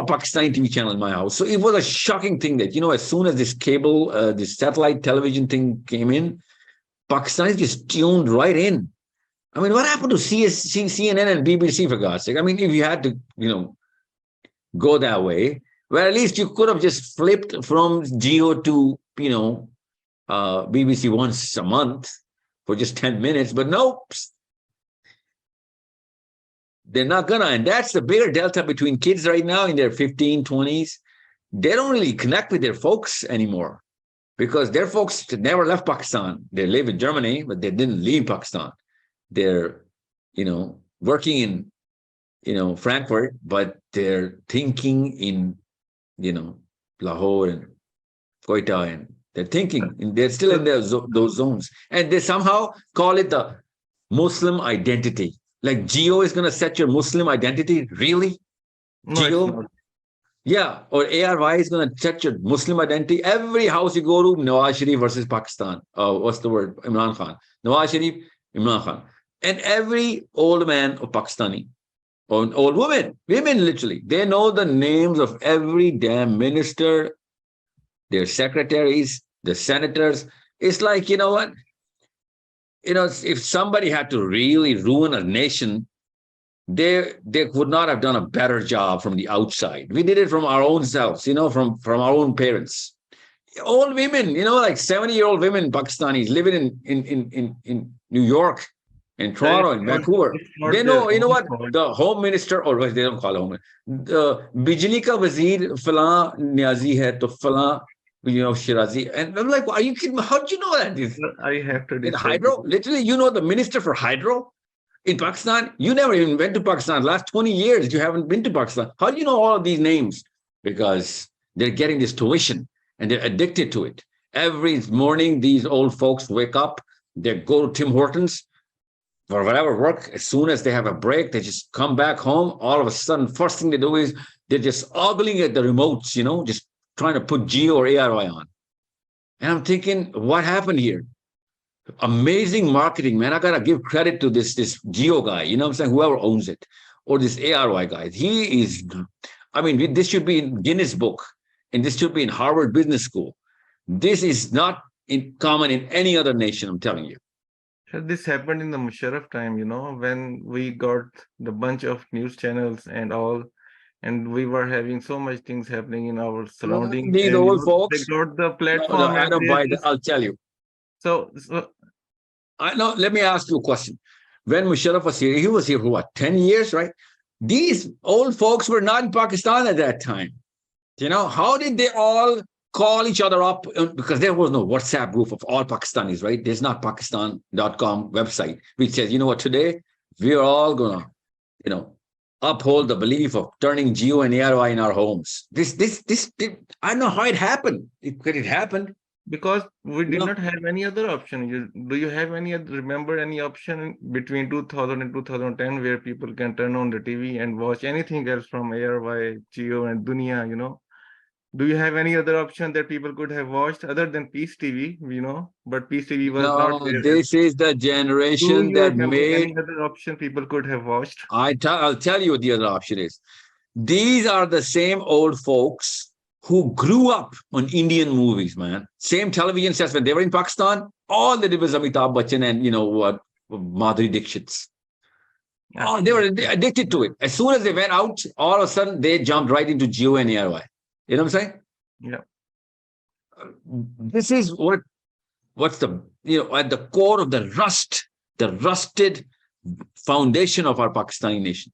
Pakistani TV channel in my house. So it was a shocking thing that, as soon as this cable, this satellite television thing came in, Pakistanis just tuned right in. What happened to CNN and BBC, for God's sake? If you had to, go that way, well, at least you could have just flipped from Geo to, BBC once a month for just 10 minutes, but nope. They're not gonna, and that's the bigger delta between kids right now in their 15, 20s. They don't really connect with their folks anymore because their folks never left Pakistan. They live in Germany, but they didn't leave Pakistan. They're, working in, Frankfurt, but they're thinking in, Lahore and Quetta, and they're thinking, and they're still in those zones. And they somehow call it the Muslim identity. Like Geo is going to set your Muslim identity? Really? No, Geo? Yeah. Or ARY is going to set your Muslim identity. Every house you go to, Nawaz Sharif versus Pakistan. What's the word? Imran Khan. Nawaz Sharif, Imran Khan. And every old man of Pakistani old women, literally. They know the names of every damn minister, their secretaries, the senators. It's like, you know what? You know, if somebody had to really ruin a nation, they would not have done a better job from the outside. We did it from our own selves, you know, from our own parents. Old women, you know, like 70-year-old women, Pakistanis living in New York, in Toronto, in Vancouver. They know, you know what? The home minister, or they don't call it home minister, the Bijli ka Wazeer Falan Niazi hai, to Falan, you know, Shirazi. And I'm like, are you kidding me? How did you know that? I have to In disagree. hydro, literally, you know the minister for hydro in Pakistan? You never even went to Pakistan. Last 20 years, you haven't been to Pakistan. How do you know all of these names? Because they're getting this tuition and they're addicted to it. Every morning, these old folks wake up, they go to Tim Hortons for whatever work. As soon as they have a break, they just come back home. All of a sudden, first thing they do is they're just ogling at the remotes, you know, just trying to put Geo or ARY on. And I'm thinking, what happened here? Amazing marketing, man. I gotta give credit to this Geo guy, you know what I'm saying? Whoever owns it, or this ARY guy. He is, I mean, this should be in Guinness Book, and this should be in Harvard Business School. This is not common in any other nation, I'm telling you. This happened in the Musharraf time, you know, when we got the bunch of news channels and all, and we were having so much things happening in our surroundings. These and, old you know, folks, they got the no, platform. I and don't they buy that. just- I'll tell you. So I know. Let me ask you a question. When Musharraf was here, he was here for what, 10 years, right? These old folks were not in Pakistan at that time. You know, how did they all call each other up? Because there was no WhatsApp group of all Pakistanis, right? There's not Pakistan.com website which says, you know what, today we're all gonna, you know, uphold the belief of turning Geo and ARY in our homes. This I don't know how it happened. It happened. because we did No. not have any other option. Do you have any other, remember any option between 2000 and 2010 where people can turn on the TV and watch anything else from ARY, Geo and Dunia, you know? Do you have any other option that people could have watched other than Peace TV, you know? But Peace TV was not No, there. this is the Do generation you that remember made. any other option people could have watched? I'll tell you what the other option is. These are the same old folks who grew up on Indian movies, man. Same television sets when they were in Pakistan. All they did was Amitabh Bachchan and, you know what, Madhuri Dixit's. Oh, they were addicted to it. As soon as they went out, all of a sudden they jumped right into Geo and ARY. You know what I'm saying? Yeah. This is what's the, you know, at the core of the rusted foundation of our Pakistani nation.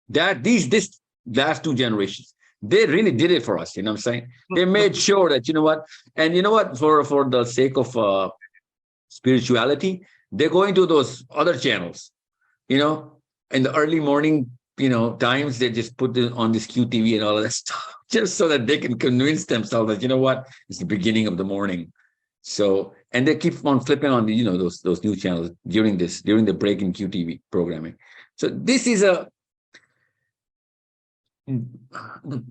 That this last two generations, they really did it for us. You know what I'm saying? They made sure that, you know what, and you know what, for the sake of spirituality, they're going to those other channels, you know, in the early morning, you know, times, they just put it on this QTV and all of that stuff, just so that they can convince themselves that, you know what, it's the beginning of the morning. So, and they keep on flipping on the, you know, those new channels during the break in QTV programming. So this is you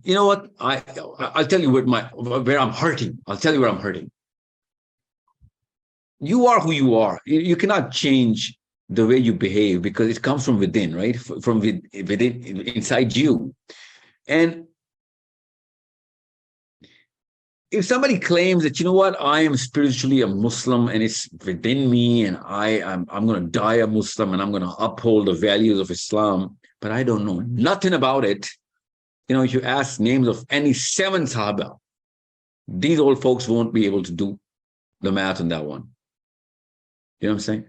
know what, I'll tell you where I'm hurting. I'll tell you where I'm hurting. You are who you are. You cannot change the way you behave because it comes from within, right? From within, inside you. And if somebody claims that, you know what, I am spiritually a Muslim and it's within me, and I'm going to die a Muslim and I'm going to uphold the values of Islam, but I don't know nothing about it. You know, if you ask names of any 7 Sahaba, these old folks won't be able to do the math on that one. You know what I'm saying?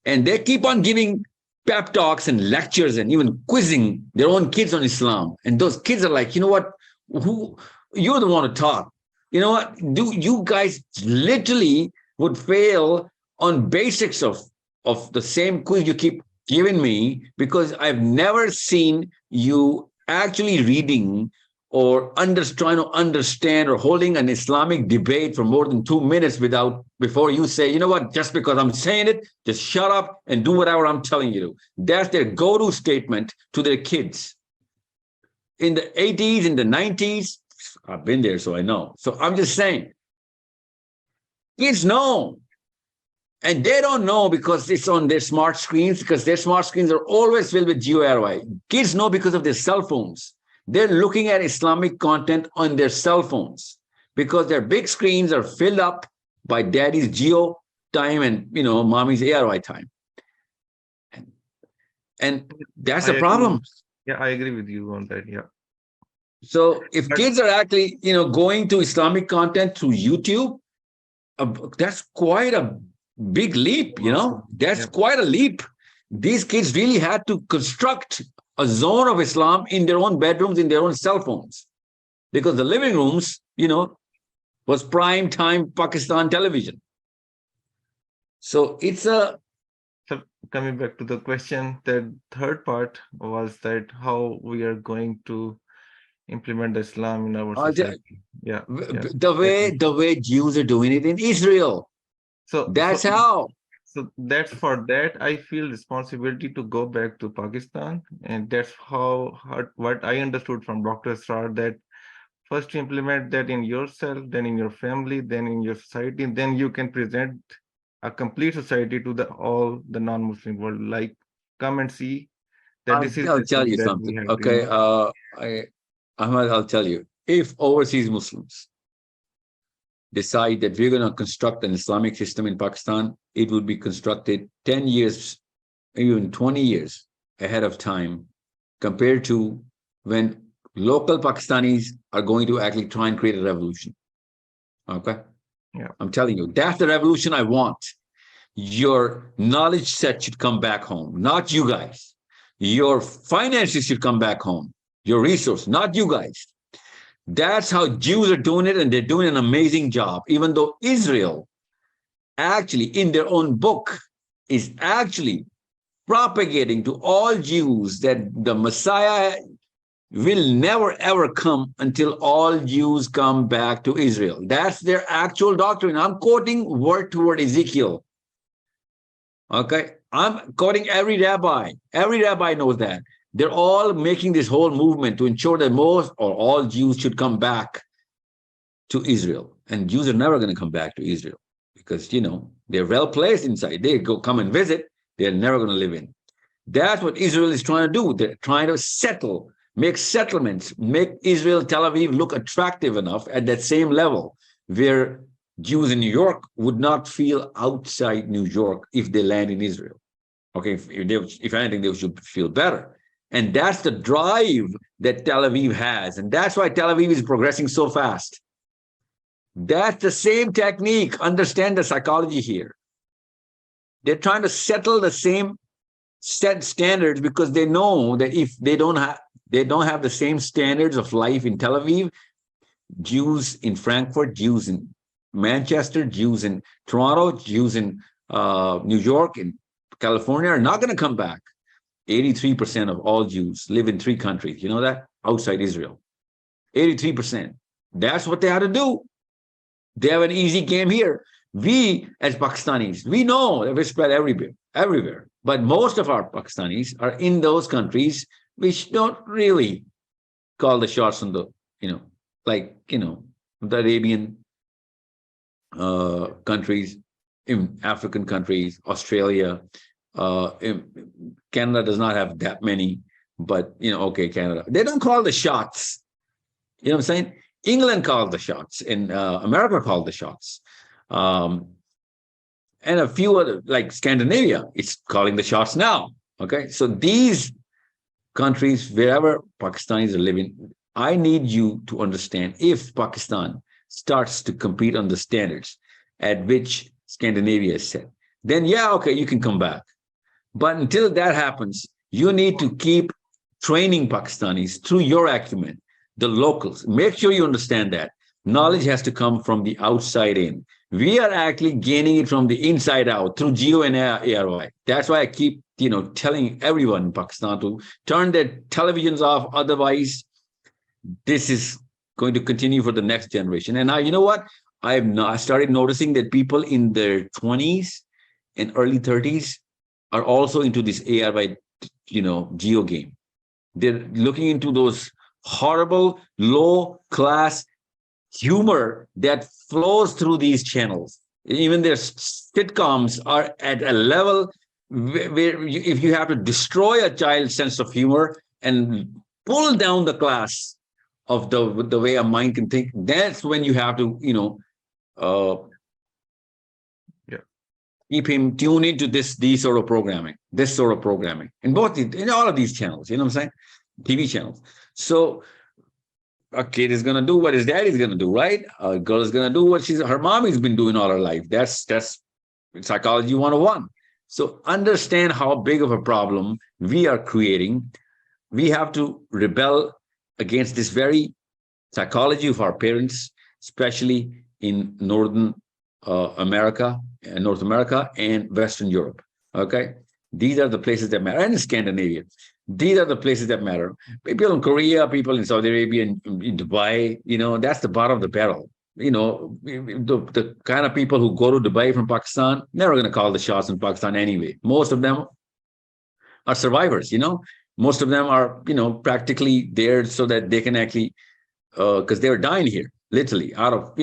And they keep on giving pep talks and lectures and even quizzing their own kids on Islam. And those kids are like, you know what, you're the one to talk. You know what, you guys literally would fail on basics of the same quiz you keep giving me, because I've never seen you actually reading or trying to understand or holding an Islamic debate for more than 2 minutes before you say, you know what, just because I'm saying it, just shut up and do whatever I'm telling you to. That's their go-to statement to their kids. In the 80s, in the 90s, I've been there, so I know. So I'm just saying, kids know And they don't know because it's on their smart screens, because their smart screens are always filled with GeoRY. Kids know because of their cell phones. They're looking at Islamic content on their cell phones because their big screens are filled up by daddy's geo time and, mommy's ARY time. And that's the problem. Yeah, I agree with you on that. Yeah. So if kids are actually, going to Islamic content through YouTube, that's quite a big leap, That's quite a leap. These kids really had to construct a zone of Islam in their own bedrooms, in their own cell phones, because the living rooms, was prime time Pakistan television. So it's So coming back to the question, the third part was that how we are going to implement Islam in our society. Yeah. The way Jews are doing it in Israel. So that's how. So that's for that I feel responsibility to go back to Pakistan, and that's what I understood from Dr. Astral, that first to implement that in yourself, then in your family, then in your society, and then you can present a complete society to all the non-Muslim world. Like, come and see that this is. I'll tell you something. Okay, Ahmed, I'll tell you. If overseas Muslims decide that we're going to construct an Islamic system in Pakistan, it would be constructed 10 years, even 20 years ahead of time, compared to when local Pakistanis are going to actually try and create a revolution. Okay? Yeah. I'm telling you, that's the revolution I want. Your knowledge set should come back home, not you guys. Your finances should come back home. Your resource, not you guys. That's how Jews are doing it, and they're doing an amazing job, even though Israel actually, in their own book, is actually propagating to all Jews that the Messiah will never, ever come until all Jews come back to Israel. That's their actual doctrine. I'm quoting word to word Ezekiel. Okay? I'm quoting every rabbi. Every rabbi knows that. They're all making this whole movement to ensure that most or all Jews should come back to Israel. And Jews are never going to come back to Israel because, they're well placed inside. They come and visit. They're never going to live in. That's what Israel is trying to do. They're trying to settle, make settlements, make Israel, Tel Aviv look attractive enough at that same level where Jews in New York would not feel outside New York if they land in Israel. Okay, if anything, they should feel better. And that's the drive that Tel Aviv has. And that's why Tel Aviv is progressing so fast. That's the same technique. Understand the psychology here. They're trying to settle the same set standards because they know that if they don't have the same standards of life in Tel Aviv, Jews in Frankfurt, Jews in Manchester, Jews in Toronto, Jews in New York, in California are not going to come back. 83% of all Jews live in 3 countries. You know that? Outside Israel. 83%. That's what they had to do. They have an easy game here. We, as Pakistanis, we know that we're spread everywhere. But most of our Pakistanis are in those countries which don't really call the shots on the, the Arabian countries, in African countries, Australia, Canada does not have that many, but Canada. They don't call the shots. You know what I'm saying? England called the shots, and America called the shots. And a few other, like Scandinavia, it's calling the shots now. Okay. So these countries, wherever Pakistanis are living, I need you to understand, if Pakistan starts to compete on the standards at which Scandinavia is set, then you can come back. But until that happens, you need to keep training Pakistanis through your acumen, the locals. Make sure you understand that. Knowledge has to come from the outside in. We are actually gaining it from the inside out through Geo and ARY. That's why I keep, telling everyone in Pakistan to turn their televisions off. Otherwise, this is going to continue for the next generation. And now, you know what? I started noticing that people in their 20s and early 30s are also into this ARY, Geo game. They're looking into those horrible, low-class humor that flows through these channels. Even their sitcoms are at a level where if you have to destroy a child's sense of humor and pull down the class of the way a mind can think, that's when you have to, keep him tuned into this sort of programming, in all of these channels, you know what I'm saying? TV channels. So a kid is going to do what his daddy's going to do, right? A girl is going to do what her mommy's been doing all her life. That's psychology 101. So understand how big of a problem we are creating. We have to rebel against this very psychology of our parents, especially in North America and Western Europe. Okay, these are the places that matter, and in Scandinavia. These are the places that matter. People in Korea, people in Saudi Arabia, in Dubai, that's the bottom of the barrel. The kind of people who go to Dubai from Pakistan, never going to call the shots in Pakistan anyway. Most of them are survivors, Most of them are, practically there so that they can actually, because they're dying here, literally, out of,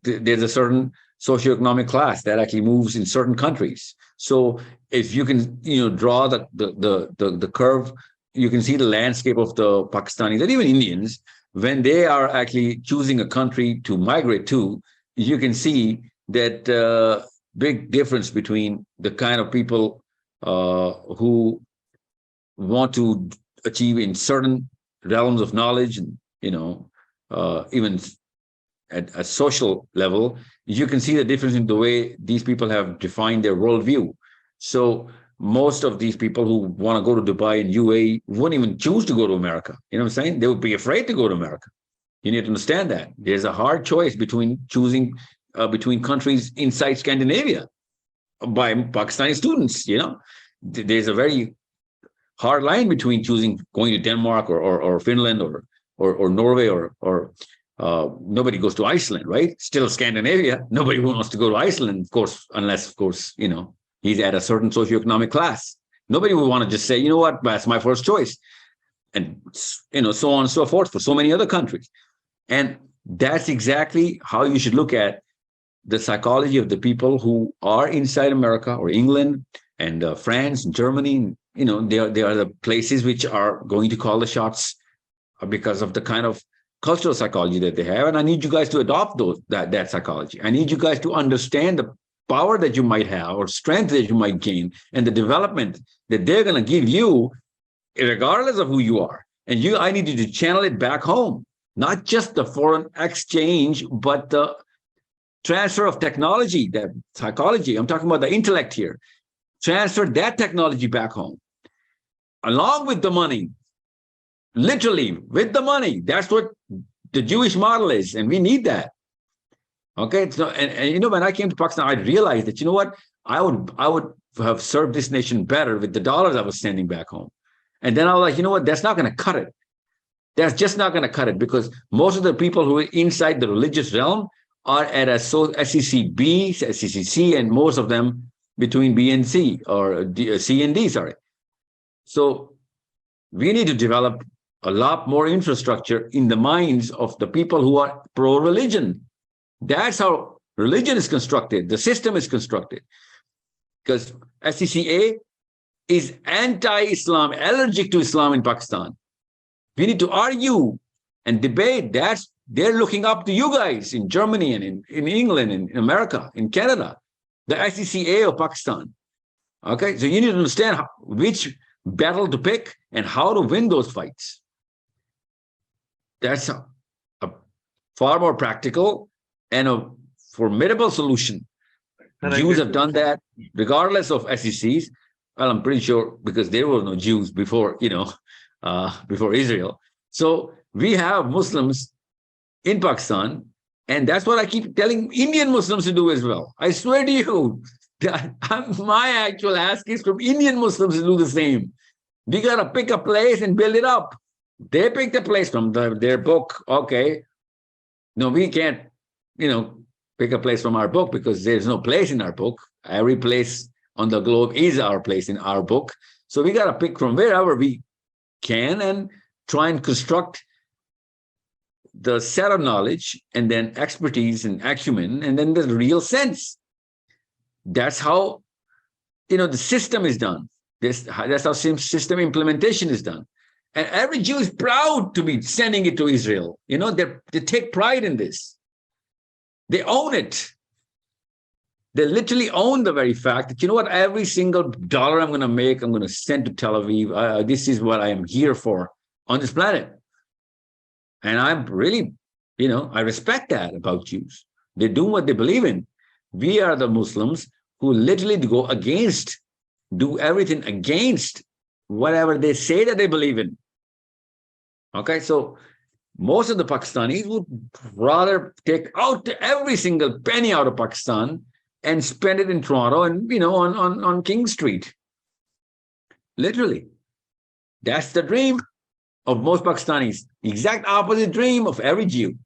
there's a certain socioeconomic class that actually moves in certain countries. So if you can, draw the curve, you can see the landscape of the Pakistanis and even Indians. When they are actually choosing a country to migrate to, you can see that big difference between the kind of people who want to achieve in certain realms of knowledge and, even at a social level. You can see the difference in the way these people have defined their worldview. So most of these people who want to go to Dubai and UAE wouldn't even choose to go to America. You know what I'm saying? They would be afraid to go to America. You need to understand that. There's a hard choice between choosing between countries inside Scandinavia by Pakistani students, There's a very hard line between choosing going to Denmark or Finland or Norway or nobody goes to Iceland, right? Still Scandinavia. Nobody wants to go to Iceland, of course, unless, of course, he's at a certain socioeconomic class. Nobody would want to just say, you know what, that's my first choice. And, so on and so forth for so many other countries. And that's exactly how you should look at the psychology of the people who are inside America or England and France and Germany. They are the places which are going to call the shots because of the kind of cultural psychology that they have. And I need you guys to adopt that psychology. I need you guys to understand the power that you might have or strength that you might gain and the development that they're going to give you regardless of who you are. And I need you to channel it back home, not just the foreign exchange, but the transfer of technology, that psychology. I'm talking about the intellect here. Transfer that technology back home along with the money, literally with the money. That's what the Jewish model is. And we need that. Okay. So, and when I came to Pakistan, I realized that, what, I would have served this nation better with the dollars I was sending back home. And then I was like, what, that's not going to cut it. That's just not going to cut it, because most of the people who are inside the religious realm are at a SEC B, SEC C, and most of them between B and C, or C and D, sorry. So we need to develop a lot more infrastructure in the minds of the people who are pro-religion. That's how religion is constructed. The system is constructed. Because SCCA is anti-Islam, allergic to Islam in Pakistan. We need to argue and debate. They're looking up to you guys in Germany and in England, in America, in Canada, the SCCA of Pakistan. Okay, so you need to understand which battle to pick and how to win those fights. That's a far more practical and a formidable solution. Jews have done that regardless of SECs. Well, I'm pretty sure because there were no Jews before, before Israel. So we have Muslims in Pakistan, and that's what I keep telling Indian Muslims to do as well. I swear to you, my actual ask is from Indian Muslims to do the same. We got to pick a place and build it up. They picked a place from their book. Okay. No, we can't, pick a place from our book because there's no place in our book. Every place on the globe is our place in our book. So we got to pick from wherever we can and try and construct the set of knowledge and then expertise and acumen and then the real sense. That's how, the system is done. That's how system implementation is done. And every Jew is proud to be sending it to Israel. They take pride in this. They own it. They literally own the very fact that, every single dollar I'm going to make, I'm going to send to Tel Aviv. This is what I am here for on this planet. And I'm really, I respect that about Jews. They do what they believe in. We are the Muslims who literally do everything against whatever they say that they believe in. Okay, so most of the Pakistanis would rather take out every single penny out of Pakistan and spend it in Toronto and, on King Street. Literally. That's the dream of most Pakistanis. Exact opposite dream of every Jew.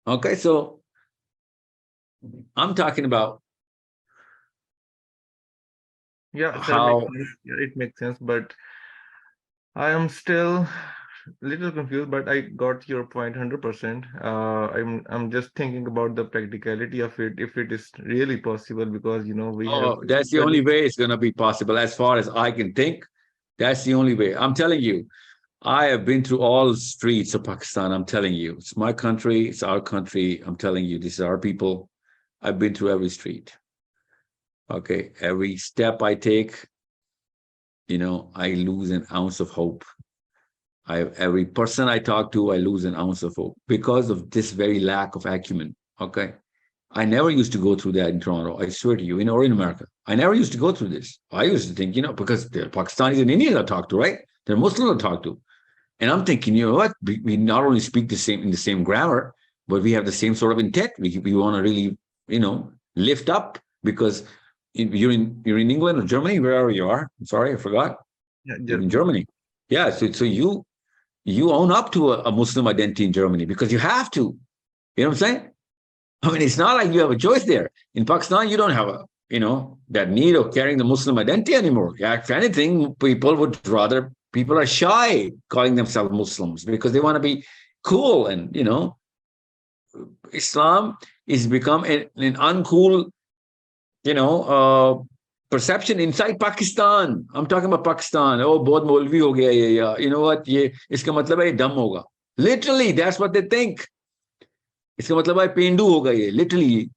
Okay, so I'm talking about how it makes sense, but I am still a little confused, but I got your point 100%. I'm just thinking about the practicality of it, if it is really possible, because we have. That's the only way it's going to be possible, as far as I can think. That's the only way. I'm telling you, I have been through all streets of Pakistan. I'm telling you, it's my country, it's our country. I'm telling you, this is our people. I've been through every street. Okay, every step I take, I lose an ounce of hope. Every person I talk to, I lose an ounce of hope because of this very lack of acumen. Okay, I never used to go through that in Toronto. I swear to you, or in America, I never used to go through this. I used to think, because there are Pakistanis and Indians I talk to, right? They're Muslims I talk to, and I'm thinking, what? We not only speak in the same grammar, but we have the same sort of intent. We want to really, lift up, because you're in England or Germany, wherever you are. I'm sorry, I forgot. Yeah, you're in Germany. Yeah, so you own up to a Muslim identity in Germany because you have to. You know what I'm saying? I mean, it's not like you have a choice there. In Pakistan, you don't have that need of carrying the Muslim identity anymore. If anything, people are shy calling themselves Muslims because they want to be cool, and Islam is become an uncool perception inside Pakistan. I'm talking about Pakistan. Oh, bahut Maulvi ho gaya ye, ya. You know what? Iska matlab hai dumb hoga. Literally, that's what they think. Iska matlab hai pendu hoga ye. Literally.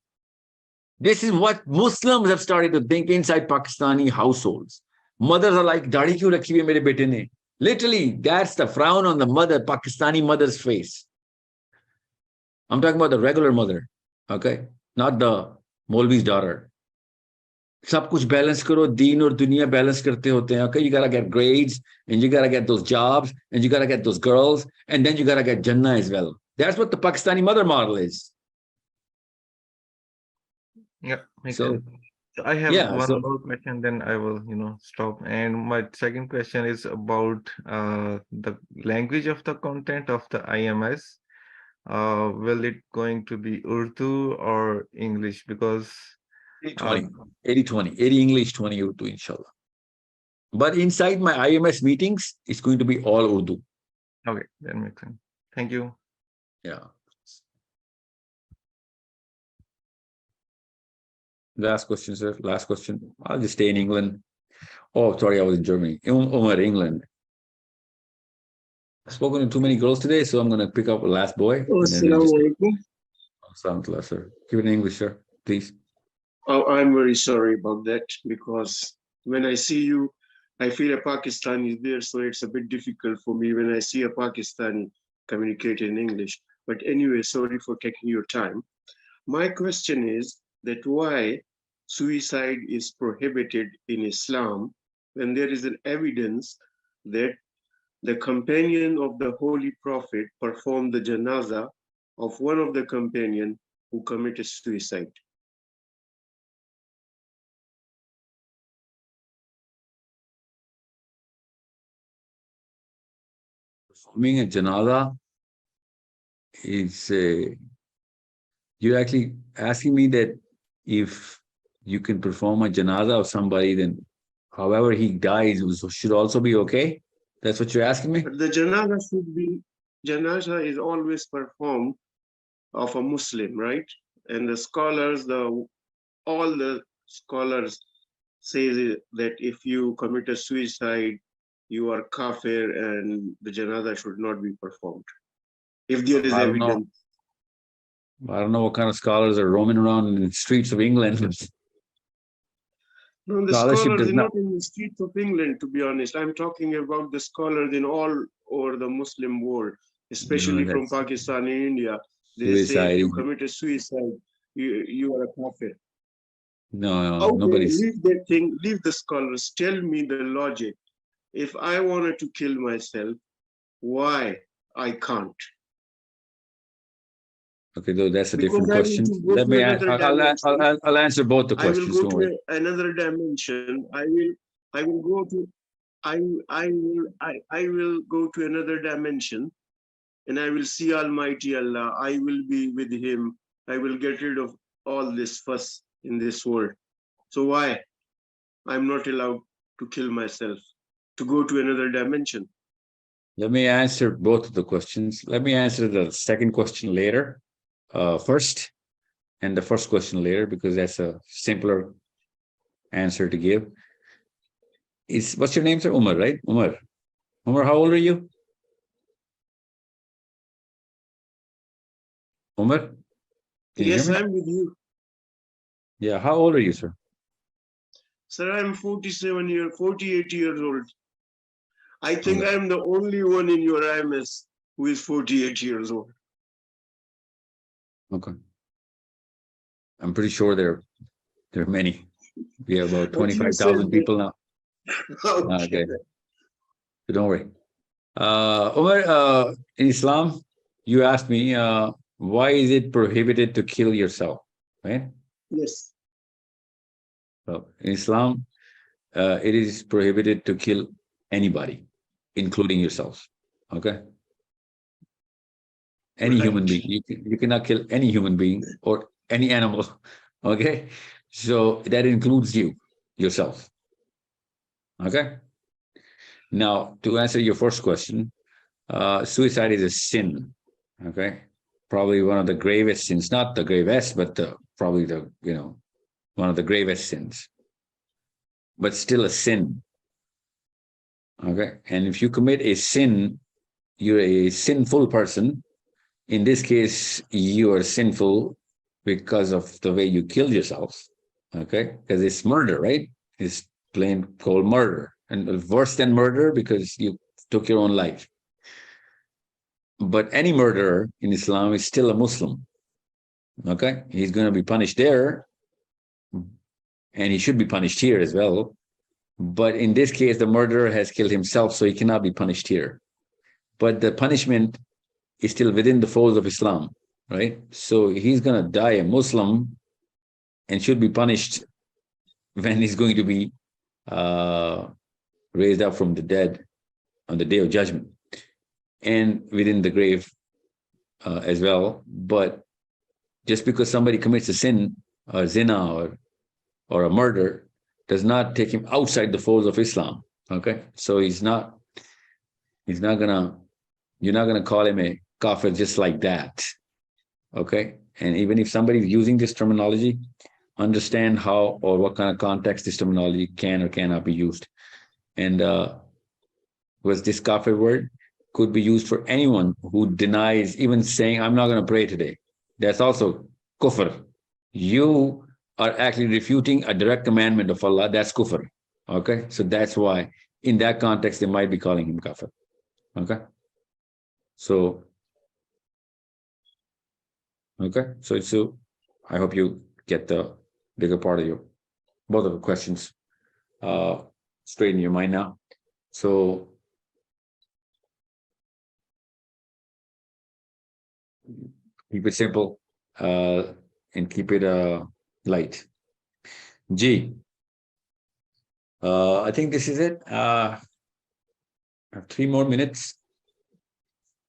This is what Muslims have started to think inside Pakistani households. Mothers are like, daadi kyun rakhi hai mere bete ne? Literally, that's the frown on the Pakistani mother's face. I'm talking about the regular mother, okay? Not the Maulvi's daughter. सब कुछ balance करो, दीन और दुनिया balance करते होते हैं. Okay, you gotta get grades, and you gotta get those jobs, and you gotta get those girls, and then you gotta get Jannah as well. That's what the Pakistani mother model is. Yeah, makes sense. So I have one more question, then I will, stop. And my second question is about the language of the content of the IMS. Will it going to be Urdu or English? Because 80-20, 80 English, 20 Urdu, inshallah. But inside my IMS meetings, it's going to be all Urdu. Okay, that makes sense. Thank you. Yeah. Last question, sir. Last question. I'll just stay in England. Oh, sorry, I was in Germany. Umar, England. I've spoken to too many girls today, so I'm going to pick up a last boy. Assalamu alaikum. Assalamu, sir. Give it in English, sir, please. Oh, I'm very sorry about that, because when I see you, I feel a Pakistani is there, so it's a bit difficult for me when I see a Pakistani communicate in English. But anyway, sorry for taking your time. My question is that why suicide is prohibited in Islam when there is an evidence that the companion of the Holy Prophet performed the janazah of one of the companions who committed suicide. Performing a janazah is, you're actually asking me that if you can perform a janazah of somebody, then however he dies should also be okay? That's what you're asking me? But the janazah should be, janazah is always performed of a Muslim, right? and the scholars, all the scholars say that if you commit a suicide, you are kafir and the janazah should not be performed. If there is evidence. I don't know what kind of scholars are roaming around in the streets of England. No, the Scholarship scholars does are not. not in the streets of England, to be honest. I'm talking about the scholars in all over the Muslim world, especially No, from that's Pakistan and India. They say if suicide. you commit a suicide, you are a kafir. No, Okay, nobody's. leave that thing, leave the scholars. Tell me the logic. If I wanted to kill myself, why I can't? Okay, though that's a Because different I need question. to go Let to me. another dimension. I'll answer both the I will questions. go Don't worry. to another dimension. I will go to I will go to another dimension and I will see Almighty Allah. I will be with Him. I will get rid of all this fuss in this world. So why? I'm not allowed to kill myself, to go to another dimension. Let me answer both of the questions. Let me answer the second question later, first, and the first question later, because that's a simpler answer to give. What's your name, sir? Umar, right? Umar, how old are you? Umar, can you Yes, hear me? I'm with you. Yeah, how old are you, sir? Sir, I'm 48 years old. I think Okay. I'm the only one in your IMS who is 48 years old. Okay. I'm pretty sure there are many. We have about But you said 25,000 people now. Okay. So don't worry. Umar, in Islam, you asked me, why is it prohibited to kill yourself, right? Yes. So in Islam, it is prohibited to kill anybody, including yourself. Okay. Any human being. You cannot kill any human being or any animal. Okay. So that includes yourself. Okay. Now, to answer your first question, suicide is a sin. Okay. Probably one of the gravest sins, not the gravest, but probably one of the gravest sins, but still a sin. Okay. And if you commit a sin, you're a sinful person. In this case, you are sinful because of the way you killed yourself. Okay. Because it's murder, right? It's plain cold murder, and worse than murder because you took your own life. But any murderer in Islam is still a Muslim. Okay. He's going to be punished there, and he should be punished here as well. But in this case, the murderer has killed himself, so he cannot be punished here. But the punishment is still within the folds of Islam, right? So he's going to die a Muslim and should be punished when he's going to be raised up from the dead on the day of judgment and within the grave as well. But just because somebody commits a sin, or zina, or a murder, does not take him outside the folds of Islam. Okay, so you're not gonna call him a kafir just like that. Okay, and even if somebody's using this terminology, understand how or what kind of context this terminology can or cannot be used. And was this kafir word could be used for anyone who denies even saying, I'm not going to pray today. That's also kufr. You are actually refuting a direct commandment of Allah. That's kufr. Okay, so that's why in that context they might be calling him kafir. Okay, so I hope you get the bigger part of both of the questions straight in your mind now. So keep it simple and keep it light. G. I think this is it. I have 3 more minutes.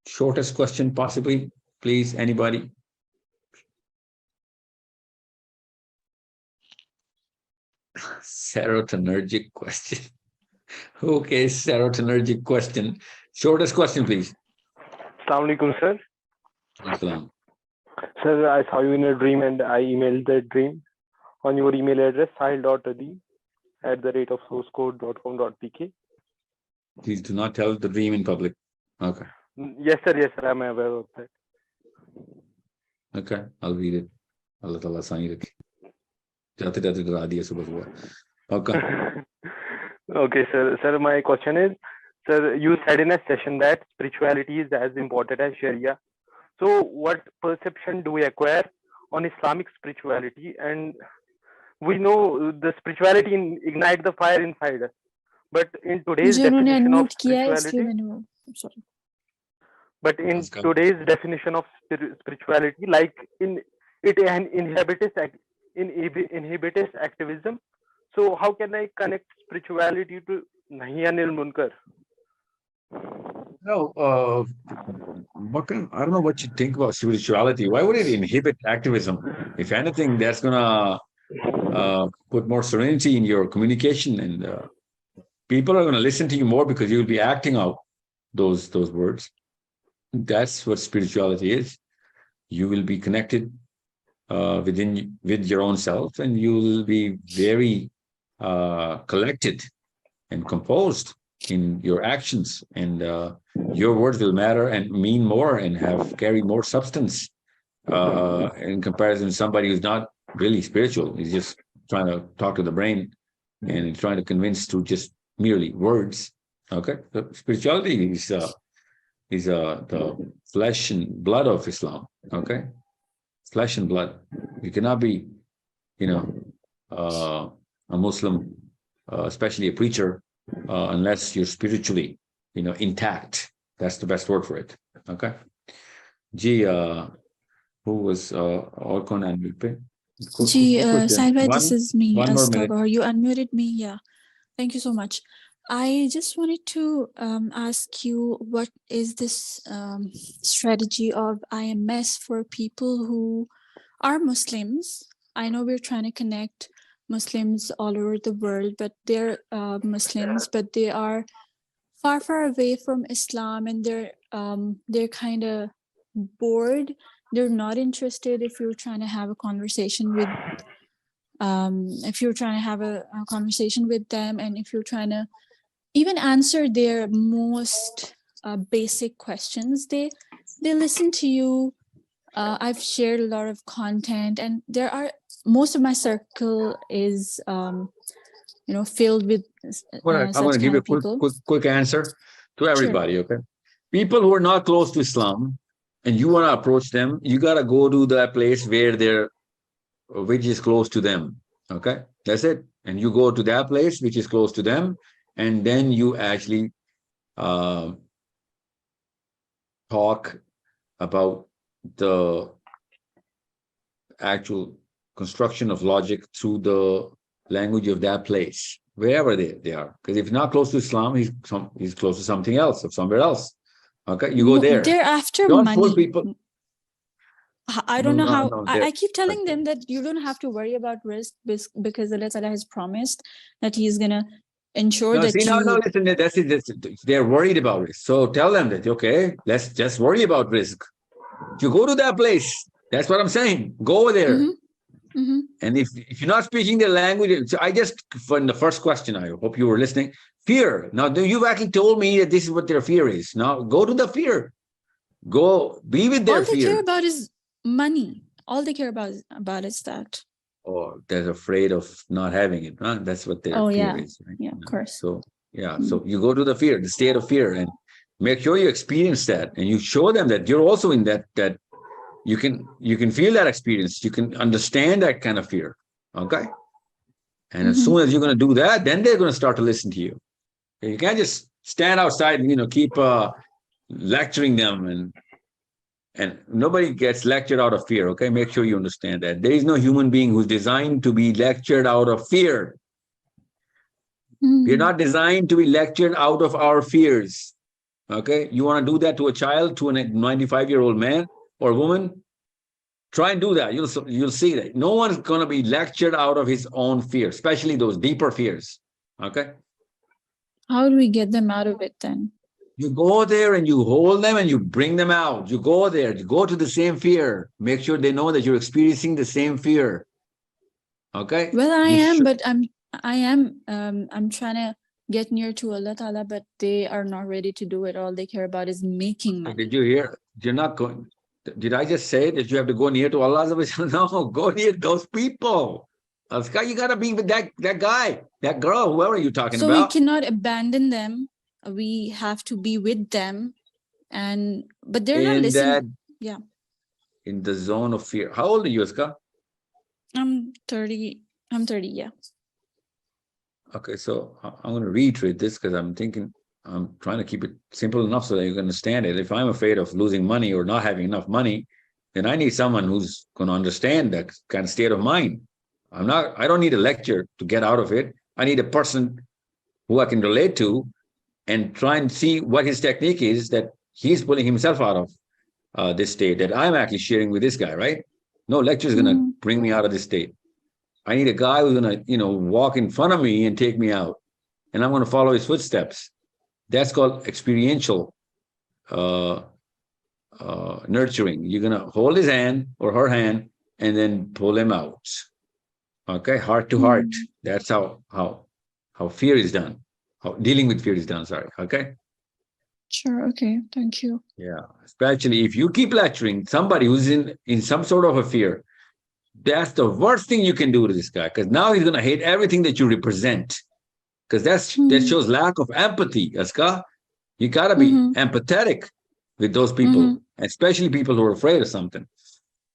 Shortest question possibly, please, anybody. Serotonergic question. Okay, serotonergic question. Shortest question, please. Assalamu alaikum, sir. Assalam. Sir, I saw you in a dream and I emailed that dream on your email address, sahil.adeem@sourcecode.com.pk. Please do not tell the dream in public. Okay. Yes, sir, I'm aware of that. Okay, I'll read it. Allah Ta'ala sahi rakhe. Jate jate dara diya subah subah. Okay. Okay, sir. Sir, my question is, sir, you said in a session that spirituality is as important as Sharia. So what perception do we acquire on Islamic spirituality? And we know the spirituality ignite the fire inside us. But in today's definition of spirituality, like it inhibits activism. So how can I connect spirituality to Nahi Anil Munkar? No, I don't know what you think about spirituality. Why would it inhibit activism? If anything, that's gonna put more serenity in your communication, and people are gonna listen to you more because you'll be acting out those words. That's what spirituality is. You will be connected with your own self, and you will be very collected and composed in your actions, and your words will matter and mean more and carry more substance in comparison to somebody who's not really spiritual. He's just trying to talk to the brain and trying to convince through just merely words. Okay, so spirituality is the flesh and blood of Islam. Okay, flesh and blood. You cannot be, a Muslim, especially a preacher, unless you're spiritually, intact. That's the best word for it. Okay. Ji, who was और कौन unmute पे? Sahil, this is me. One more minute. You unmuted me. Yeah. Thank you so much. I just wanted to ask you, what is this strategy of IMS for people who are Muslims? I know we're trying to connect Muslims all over the world, but they're Muslims, but they are far, far away from Islam, and they're kind of bored. They're not interested if you're trying to have a conversation with conversation with them, and if you're trying to even answer their most basic questions, they listen to you. I've shared a lot of content, and most of my circle is filled with I'm going to give you a quick answer to everybody. Sure. Okay, people who are not close to Islam and you want to approach them, you got to go to that place which is close to them. Okay, that's it. And you go to that place which is close to them, and then you actually talk about the actual construction of logic through the language of that place, wherever they are. Because if you're not close to Islam, he's close to something else, or somewhere else. Okay, you go there. They're after don't money. Fool people. I don't know how. I keep telling them that you don't have to worry about risk because Allah Ta'ala has promised that He is gonna ensure that listen, that's it. They're worried about it. So tell them that, okay, let's just worry about risk. You go to that place. That's what I'm saying. Go over there. Mm-hmm. Mm-hmm. And if you're not speaking their language, so for the first question, I hope you were listening. Fear. Now, you've actually told me that this is what their fear is. Now, go to the fear. Go be with their fear. All they care about is money. All they care about is that. Or they're afraid of not having it. Huh? That's what their fear is. Right? Yeah, of course. So, so you go to the fear, the state of fear, and make sure you experience that, and you show them that you're also in that you can feel that experience. You can understand that kind of fear. Okay. And as soon as you're going to do that, then they're going to start to listen to you. You can't just stand outside and, keep lecturing them, and nobody gets lectured out of fear. Okay. Make sure you understand that there is no human being who's designed to be lectured out of fear. We're not designed to be lectured out of our fears. Okay. You want to do that to a child, to a 95-year-old man or woman? Try and do that. You'll see that no one's going to be lectured out of his own fear, especially those deeper fears. Okay. How do we get them out of it then? You go there and you hold them and you bring them out. You go there, you go to the same fear. Make sure they know that you're experiencing the same fear. Okay? Well, I You am, should- but I'm trying to get near to Allah Ta'ala, but they are not ready to do it. All they care about is making money. Did you hear? You're not going. Did I just say that you have to go near to Allah? No, go near those people. Aska, you gotta be with that guy, that girl, whoever you're talking So we about. cannot abandon them. We have to be with them, but they're not In listening. that, Yeah, in the zone of fear. How old are you, Aska? I'm 30. I'm 30. Yeah. Okay, so I'm going to reiterate this because I'm trying to keep it simple enough so that you can understand it. If I'm afraid of losing money or not having enough money, then I need someone who's going to understand that kind of state of mind. I don't need a lecture to get out of it. I need a person who I can relate to and try and see what his technique is that he's pulling himself out of this state that I'm actually sharing with this guy, right? No lecture is going to bring me out of this state. I need a guy who's going to, walk in front of me and take me out. And I'm going to follow his footsteps. That's called experiential nurturing. You're going to hold his hand or her hand and then pull him out. Okay, heart to heart. That's how fear is done. How dealing with fear is done, sorry. Okay? Sure. Okay. Thank you. Yeah. Especially if you keep lecturing somebody who's in some sort of a fear, that's the worst thing you can do to this guy, because now he's going to hate everything that you represent, because that shows lack of empathy, Aska. You got to be empathetic with those people, especially people who are afraid of something.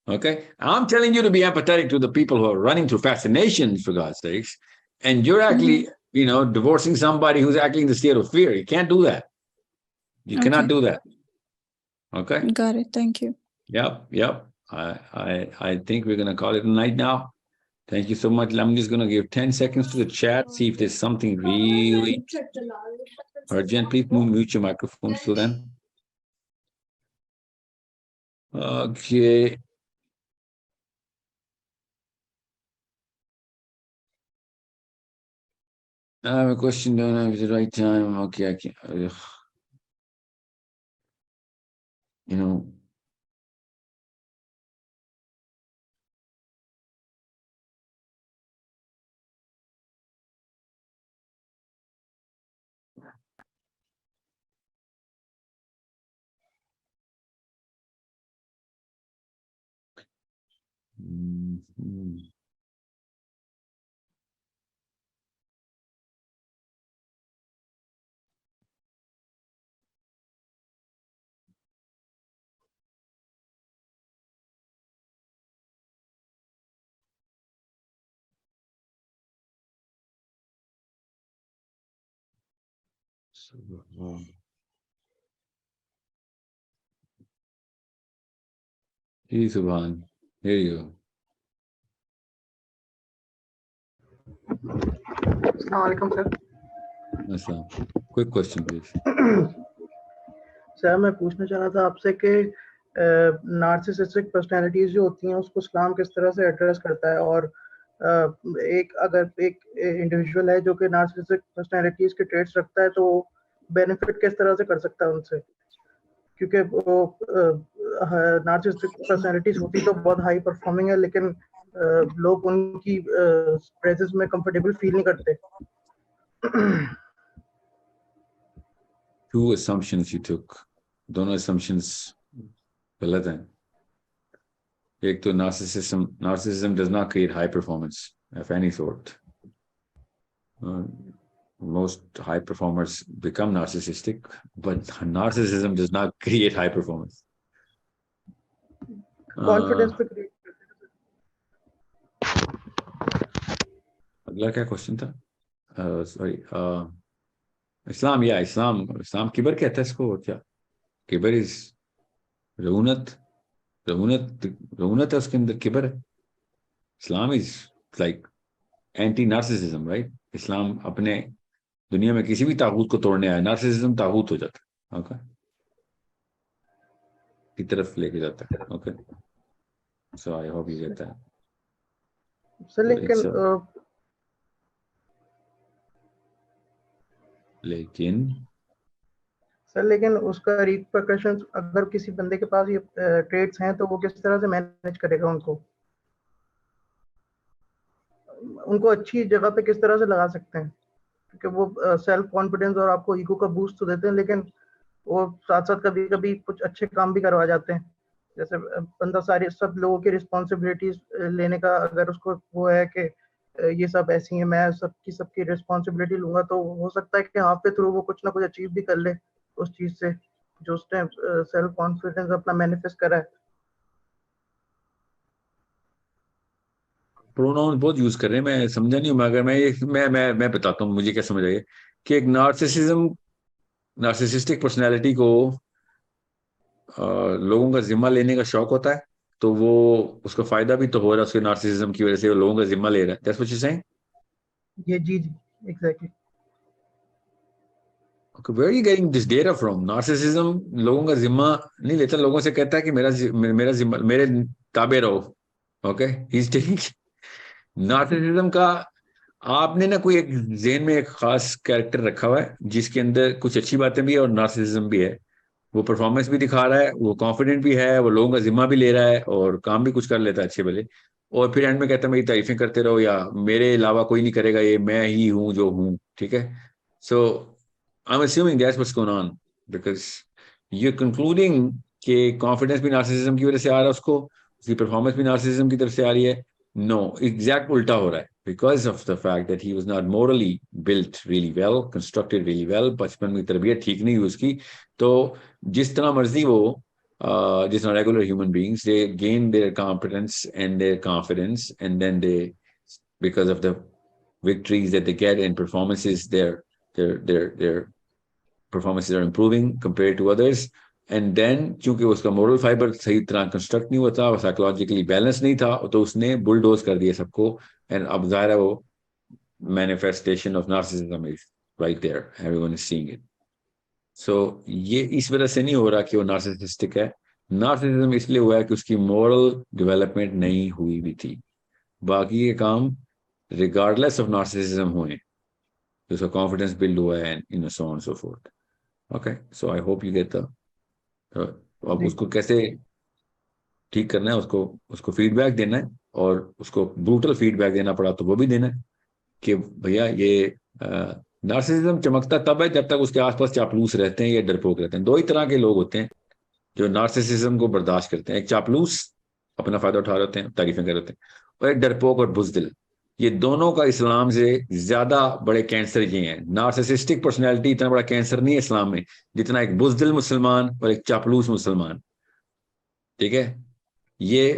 Okay? I'm telling you to be empathetic to the people who are running through fascinations, for God's sakes, and you're actually, divorcing somebody who's actually in the state of fear. You can't do that. You cannot do that. Okay? Got it. Thank you. Yep. I think we're gonna call it a night now. Thank you so much. I'm just gonna give 10 seconds to the chat, see if there's something really urgent. Please mute your microphones till then. Okay. I have a question. Don't know if it's the right time. Okay, I can't. Hey, Subhan. Here you go. Assalamualaikum, sir. Assalam. Quick question, please. Sir मैं पूछना चाह रहा था आपसे कि narcissistic personalities जो होती हैं उसको इस्लाम किस तरह से एड्रेस करता है, और अगर एक इंडिविजुअल है जो कि नार्सिसिस्टिक पर्सनालिटीज के ट्रेट्स रखता है तो बेनिफिट किस तरह से कर सकता है उनसे, क्योंकि नार्सिसिस्टिक पर्सनालिटीज होती तो बहुत हाई परफॉर्मिंग है, लेकिन लोग उनकी प्रेजेंस में कंफर्टेबल फील नहीं करते. Two assumptions you took. दोनों assumptions गलत हैं. एक तो narcissism does not create high performance of any sort. Most high performers become narcissistic, but narcissism does not create high performance. Confidence to create. अगला क्या question था? Sorry. Islam, yeah, Islam Kibber कहता है इसको, क्या किबर इज रऊनत है, उसके अंदर किबर है. Islam is like anti-narcissism, right? Islam अपने दुनिया में किसी भी तागूत को तोड़ने आया, नार्सिसिज्म तागूत हो जाता है. ओके, की तरफ लेके जाता है. Okay, so I hope you get that. लेकिन سر لیکن اس کا ریپرکشن اگر کسی بندے کے پاس یہ ٹریٹس ہیں تو وہ کس طرح سے مینیج کرے گا ان کو اچھی جگہ پہ کس طرح سے لگا سکتے ہیں؟ کیونکہ وہ سیلف کانفیڈنس اور آپ کو ایگو کا بوسٹ تو دیتے ہیں، لیکن وہ ساتھ ساتھ کبھی کبھی کچھ اچھے کام بھی کروا جاتے ہیں. جیسے بندہ سب لوگوں کی رسپانسبلٹیز لینے کا اگر اس کو وہ ہے کہ یہ سب ایسی ہیں، میں سب کی رسپانسبلٹی لوں گا، تو ہو سکتا ہے کہ آپ کے تھرو وہ کچھ نہ کچھ اچیو بھی کر لے اس چیز سے جو اس نے سیلف کانفیڈنس اپنا مینیفیسٹ کرا ہے. پروناؤن بہت یوز کر رہے ہیں، میں سمجھا نہیں ہوں، مگر میں بتاتا ہوں مجھے کیا سمجھ آئی کہ ایک نارسسسٹک پرسنالٹی کو لوگوں کا ذمہ لینے کا شوق ہوتا ہے، تو وہ اس کا فائدہ بھی تو ہو رہا ہے اس کے نارسسزم کی وجہ سے، وہ لوگوں کا ذمہ لے رہا ہے. That's what you're saying? جی exactly. Okay, where are you getting this data from? Narcissism لوگوں کا ذمہ نہیں لیتا، لوگوں سے کہتا ہے کہ میرا ذمہ، میرے تابع رہو. اوکے، he's taking نارسسزم کا آپ نے نا کوئی ایک ذہن میں ایک خاص کیریکٹر رکھا ہوا ہے جس کے اندر کچھ اچھی باتیں بھی ہے اور نارسسزم بھی ہے. وہ پرفارمنس بھی دکھا رہا ہے، وہ کانفیڈنٹ بھی ہے، وہ لوگوں کا ذمہ بھی لے رہا ہے اور کام بھی کچھ کر لیتا ہے اچھے بھلے، اور پھر اینڈ میں کہتا ہے میری تعریفیں کرتے رہو یا میرے علاوہ کوئی نہیں کرے گا، یہ میں ہی ہوں جو ہوں. ٹھیک ہے، سو I'm assuming that's what's going on because you're concluding کہ کانفیڈنس بھی نارسسزم کی وجہ سے آ رہا ہے، اس کو اس کی پرفارمنس بھی نارسسزم کی طرف سے آ رہی ہے. نو، ایگزیکٹ الٹا ہو رہا ہے because of the fact that he was not morally built really well, constructed really well. بچپن میں تربیت ٹھیک نہیں ہوئی اس کی، تو جس طرح مرضی وہ جس طرح regular human beings they gain their competence and their confidence and then they because of the victories that they get and performances their performances are improving compared to others. And then چونکہ اس کا moral fibre صحیح طرح construct نہیں ہوتا اور psychologically balance نہیں تھا، تو اس نے بلڈوز کر دیا سب کو. اینڈ اب ظاہر ہے وہ manifestation of narcissism is right there, everyone is seeing it. So یہ اس وجہ سے نہیں ہو رہا کہ وہ نارسسسٹک ہے، نارسسزم اس لیے ہوا ہے کہ اس کی مورل ڈیولپمنٹ نہیں ہوئی بھی تھی. باقی یہ کام ریگارڈلیس آف نارسسزم ہوئے، اس کا کانفیڈنس بلڈ ہوا ہے and so on so forth. Okay, so I hope you get the. اب اس کو کیسے ٹھیک کرنا ہے، اس کو فیڈ بیک دینا ہے، اور اس کو بروٹل فیڈ بیک دینا پڑا تو وہ بھی دینا ہے کہ بھیا یہ نارسسزم چمکتا تب ہے جب تک اس کے آس پاس چاپلوس رہتے ہیں یا ڈرپوک رہتے ہیں. دو ہی طرح کے لوگ ہوتے ہیں جو نارسسزم کو برداشت کرتے ہیں، ایک چاپلوس اپنا فائدہ اٹھا رہے ہوتے ہیں، تعریفیں کر رہے ہوتے ہیں، اور ایک ڈرپوک اور بزدل. یہ دونوں کا اسلام سے زیادہ بڑے کینسر یہ ہیں. نارسسسٹک پرسنالٹی اتنا بڑا کینسر نہیں ہے اسلام میں جتنا ایک بزدل مسلمان اور ایک چاپلوس مسلمان. ٹھیک ہے، یہ